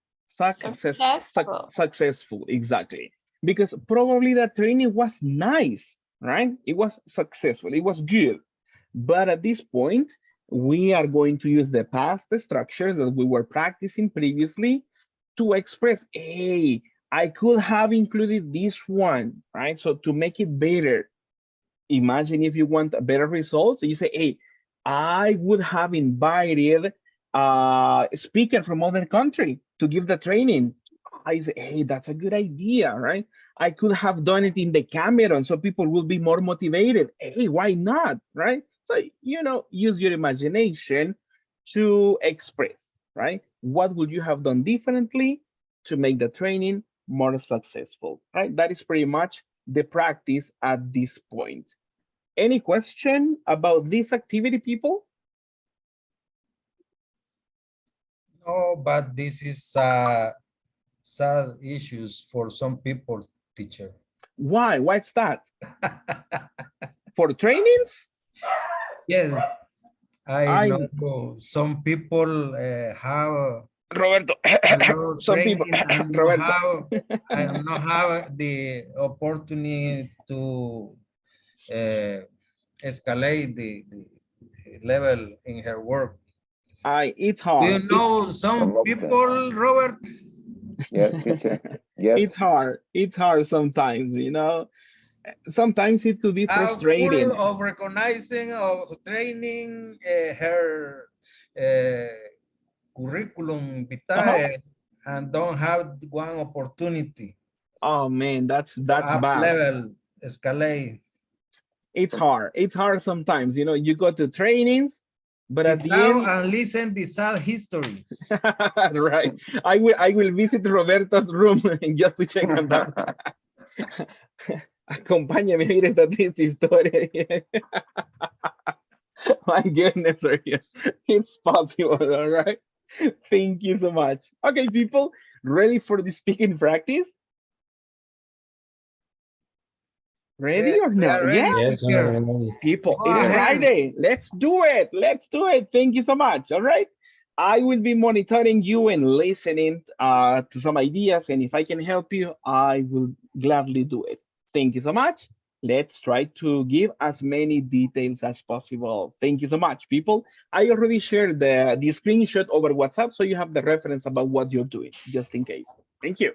Successful, exactly. Because probably the training was nice, right? It was successful, it was good. But at this point, we are going to use the past structures that we were practicing previously to express, hey, I could have included this one, right? So to make it better, imagine if you want better results, you say, hey, I would have invited a speaker from other country to give the training. I say, hey, that's a good idea, right? I could have done it in the Cameron so people will be more motivated. Hey, why not, right? So, use your imagination to express, right? What would you have done differently to make the training more successful, right? That is pretty much the practice at this point. Any question about this activity, people? No, but this is sad issues for some people, teacher. Why? What's that? For trainings? Yes, I I know some people have Roberto, a lot of some people, training and Roberto. not have the opportunity to escalate the level in her work. It's Do you hard. know some people, Robert? Yes, teacher. Yes. It's hard. It's hard sometimes, you know. Sometimes it could be Are full frustrating. of recognizing of training her curriculum Uh-huh. vitae and don't have one opportunity Oh man, that's up bad. level escalate. It's hard. It's hard sometimes, you know. You go to trainings, but at Sit the down end, and listen the sad history. right? I will visit Roberto's room just to check on that. Acompáñame a ver esta triste historia. My goodness, it's possible, all right? Thank you so much. Okay, people, ready for the speaking practice? Ready Yes, or we not? are Yeah, ready, Yes, teacher. people, Go it's Yes. ahead. Friday. Let's do it. Let's do it. Thank you so much. All right. I will be monitoring you and listening to some ideas. And if I can help you, I will gladly do it. Thank you so much. Let's try to give as many details as possible. Thank you so much, people. I already shared the screenshot over WhatsApp, so you have the reference about what you're doing, just in case. Thank you.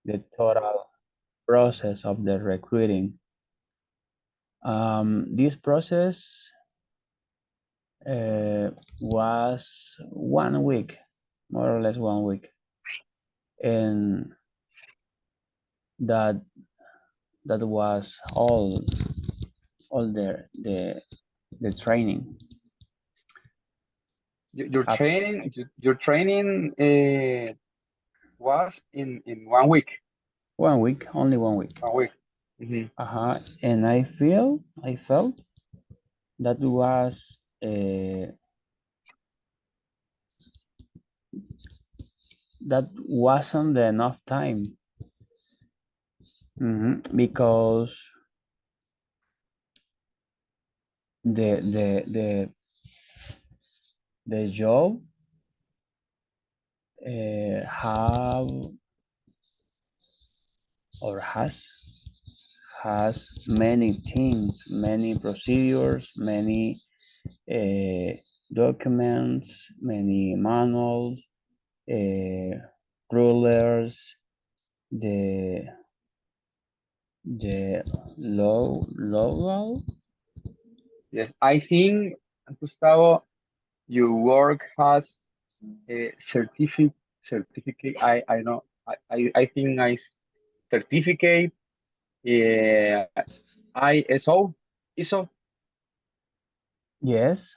the total process of the recruiting. This process was 1 week, more or less 1 week, and that was all the training. Your training was in 1 week. 1 week, only 1 week. 1 week. Mm-hmm. And I felt that was that wasn't enough time. Because the job have or has many things, many procedures, many documents, many manuals, rulers, the logo. Yes, I think, Gustavo, your work has a certificate. I know. I think certificate. ISO. Yes.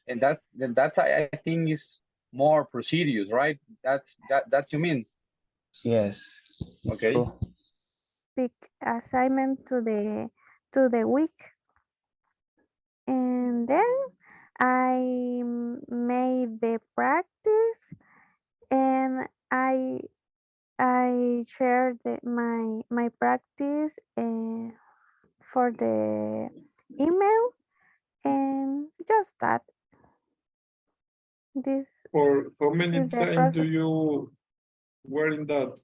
And that's I think is more procedures, right? That's you mean. Yes. Okay. True. Pick assignment to the week, and then I made the practice, and I shared my practice for the email, and just that. This For how many is the time do process. you were in that?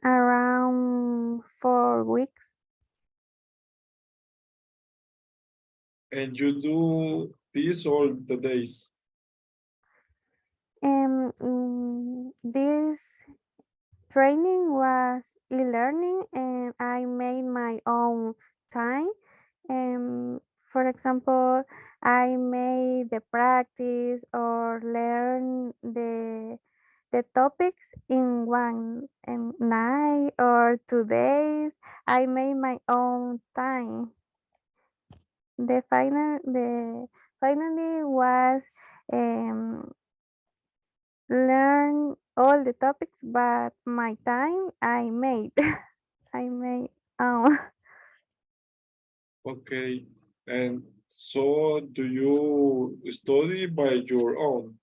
Around 4 weeks. And you do this all the days? This training was e-learning, and I made my own time. For example, I made the practice or learn the topics in one night or 2 days. I made my own time. The finally was learn all the topics, but my time I made. I made. Okay. And so do you study by your own?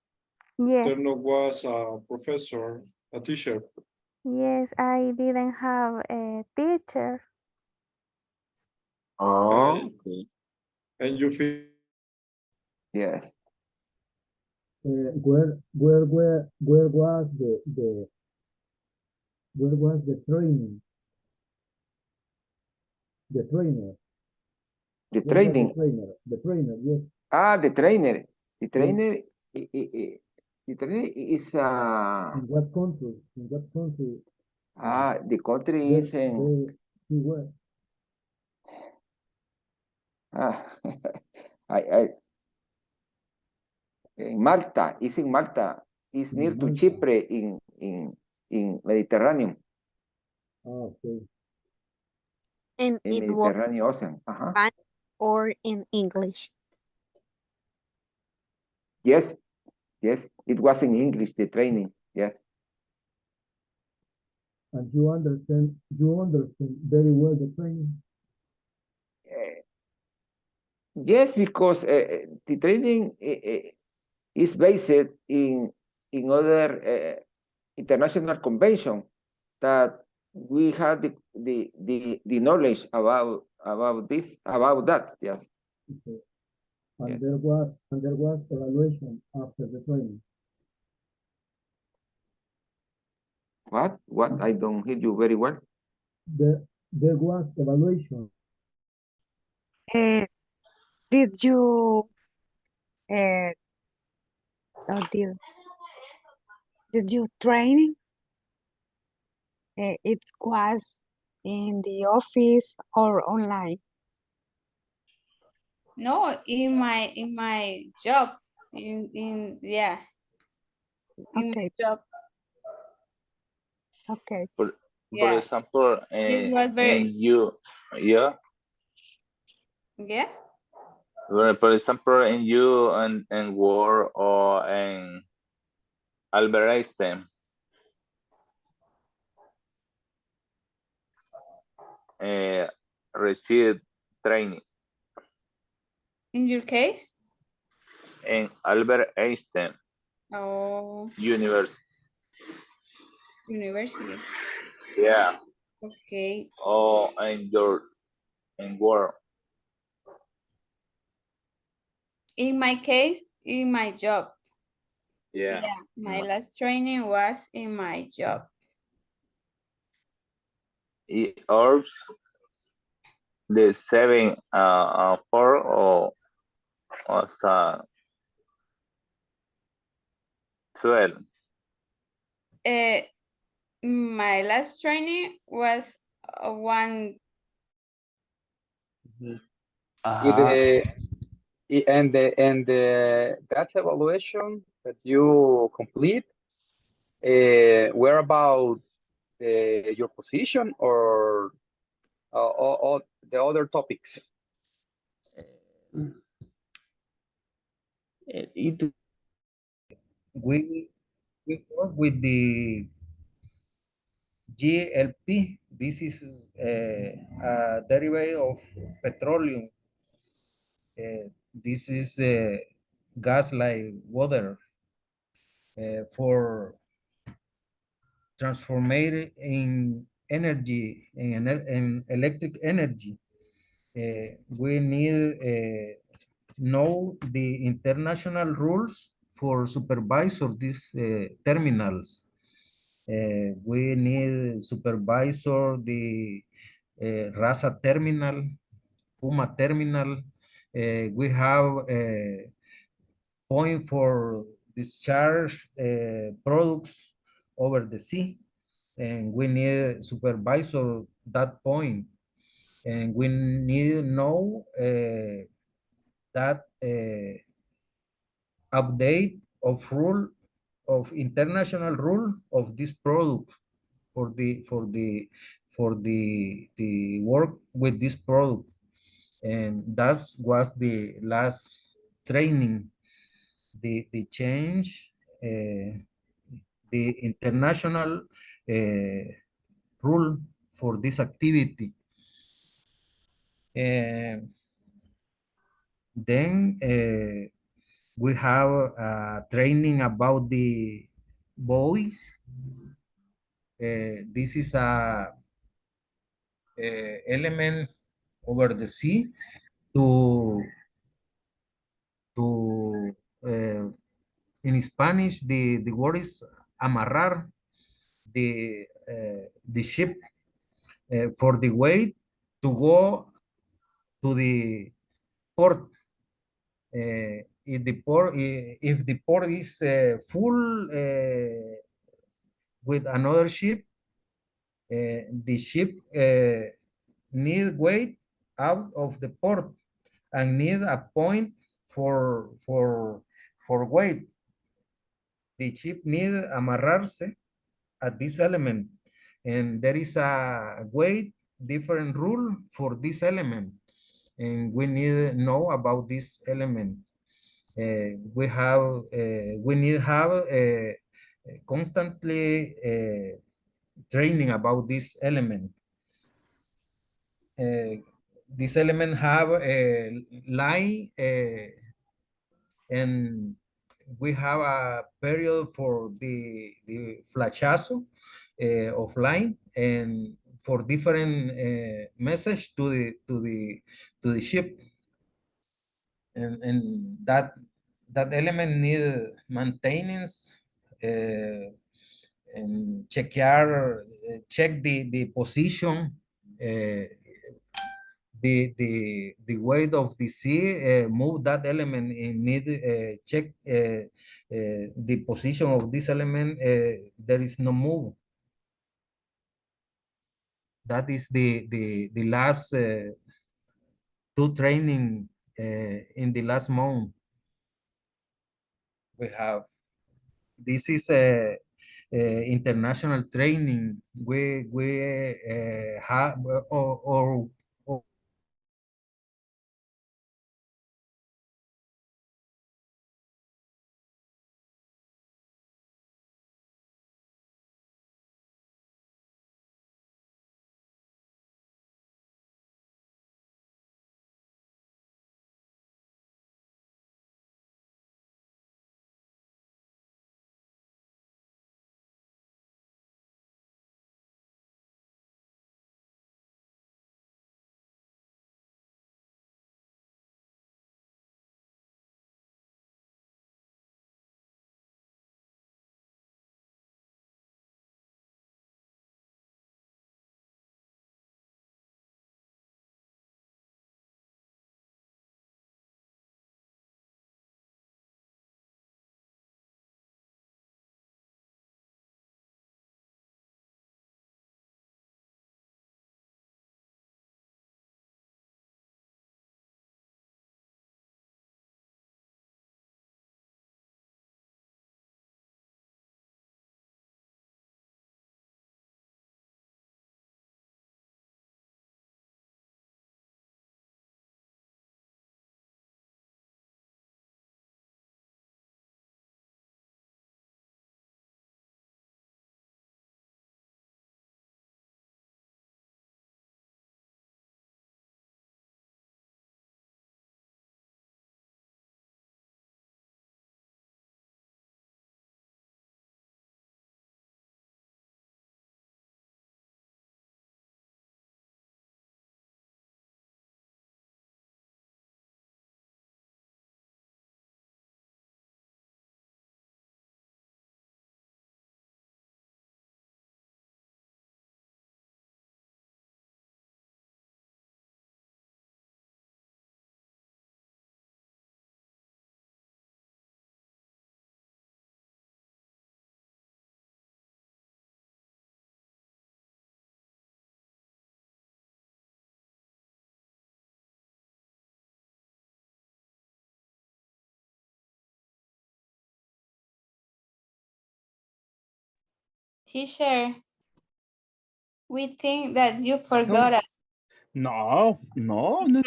Yes. There no was a professor, a teacher. Yes, I didn't have a teacher. Oh, okay. And you feel Yes. Where was where was the training? The trainer. The Where was training. the trainer? The trainer, yes. The trainer. The Yes. trainer. The trainer is In what country? In what country? the country is in He were. I in Malta. It's in Malta. It's near to Malta. Chipre in Mediterranean. Oh, okay. And In it was Mediterranean Ocean. Spanish or in English? Yes. Yes. It was in English, the training. Yes. And you understand very well the training? Yes, because the training is based in other international convention that we had the knowledge about that. Yes. Okay. And Yes. there was evaluation after the training. What? I don't hear you very well. There was evaluation. Did you uh, did you training it was in the office or online? No, in my job, in yeah, in my Okay, job, okay. For yeah. example, This was in very you, yeah. yeah. Well, for example, in you and Word or in Albert Einstein, uh, receive training In your case, in Albert Einstein oh, University. university. Yeah. Okay. Or in your in Word. In my case, in my job. Yeah. Yeah, my last training was in my job. Or the 7 4 or hasta 12. Uh, my last training was one. With Uh-huh. the and the that evaluation that you complete, where about your position or all the other topics? It We we work with the GLP. This is a derivative of petroleum. This is gas like water for transformate in energy in electric energy. We need know the international rules for supervisor these terminals. We need supervisor the Rasa terminal, Puma terminal. We have a point for discharge products over the sea, and we need supervisor that point, and we need to know that update of rule of international rule of this product for the work with this product, and that was the last training, the change the international rule for this activity. Then we have training about the boys. This is a element over the sea to uh, in Spanish the word is amarrar the ship for the weight to go to the port. If the port is full with another ship, the ship need weight out of the port and need a point for weight. The ship need amarrarse at this element, and there is a weight different rule for this element, and we need to know about this element. We need to have constantly training about this element. This element have a line and we have a period for the flashazo of line and for different message to the ship, and that element need maintenance and check the position, the weight of the sea, move that element and need check the position of this element. There is no move. That is the last two training in the last month we have. This is a international training. We have or Teacher, we think that you Tell me. forgot us. No, no, no.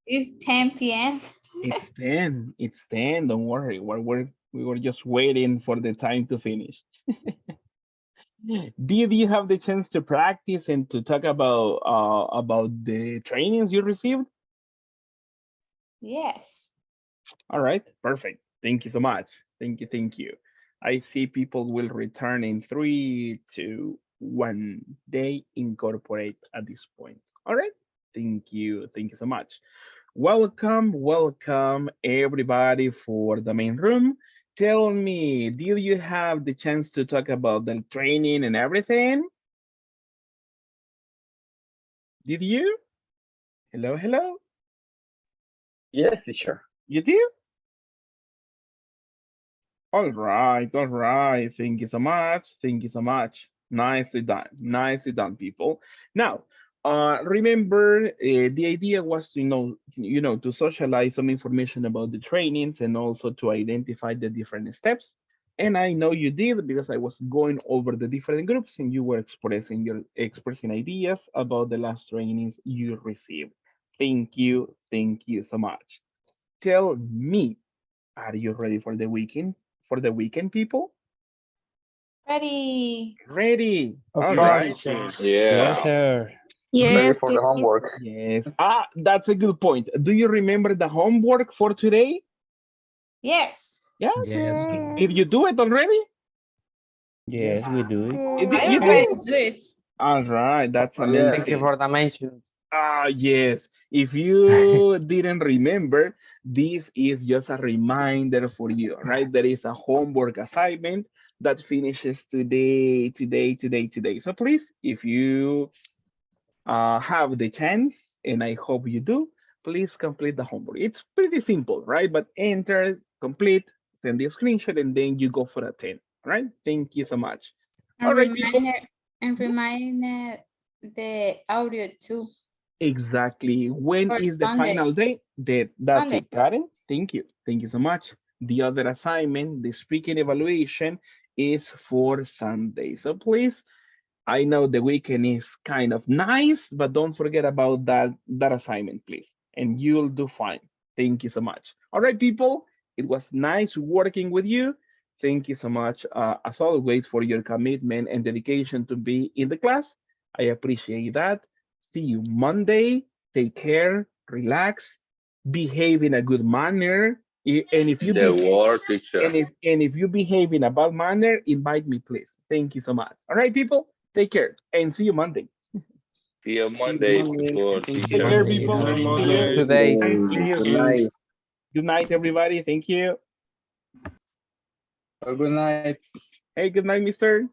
It's 10 p.m. It's 10. It's 10. Don't worry. We were just waiting for the time to finish. Did you have the chance to practice and to talk about the trainings you received? Yes. All right, perfect. Thank you so much. Thank you, thank you. I see people will return in 3, 2, 1. They incorporate at this point. All right. Thank you so much. Welcome, welcome everybody for the main room. Tell me, did you have the chance to talk about the training and everything? Did you? Hello, hello. Yes, teacher. You did? All right, all right. Thank you so much. Thank you so much. Nicely done. Nicely done, people. Now, remember, the idea was to to socialize some information about the trainings and also to identify the different steps. And I know you did because I was going over the different groups and you were expressing ideas about the last trainings you received. Thank you so much. Tell me, are you ready for the weekend? For the weekend, people? Ready. Ready. Of All course, right. teacher. Yeah. Yes, sir. Ready Yes, for the please. homework. Yes. That's a good point. Do you remember the homework for today? Yes. Yeah. yes. Yes. Did you do it already? Yes, we do it. I You Yes. did? already do it. All right. That's Oh, yeah. Thank you amazing. for the mention. Yes. If you didn't remember, this is just a reminder for you, right? There is a homework assignment that finishes today. So please, if you have the chance, and I hope you do, please complete the homework. It's pretty simple, right? But enter, complete, send the screenshot, and then you go for a 10. All right? Thank you so much. All And right, people. reminder, the audio too. Exactly. When For is the Sunday. final day? That's Sunday. it, Karen. Thank you. Thank you so much. The other assignment, the speaking evaluation, is for Sunday. So please, I know the weekend is kind of nice, but don't forget about that assignment, please, and you'll do fine. Thank you so much. All right, people, it was nice working with you. Thank you so much, as always, for your commitment and dedication to be in the class. I appreciate that. See you Monday. Take care, relax, behave in a good manner. And if you The behave word teacher. and if you behave in a bad manner, invite me, please. Thank you so much. All right, people, take care and see you Monday. See you See you Monday, Monday. people, Thank Take teacher. care, you. people. See you See See you you. Monday. today. See you. Good night. Good night, everybody. Thank you. Well, good night. Hey, good night, mister.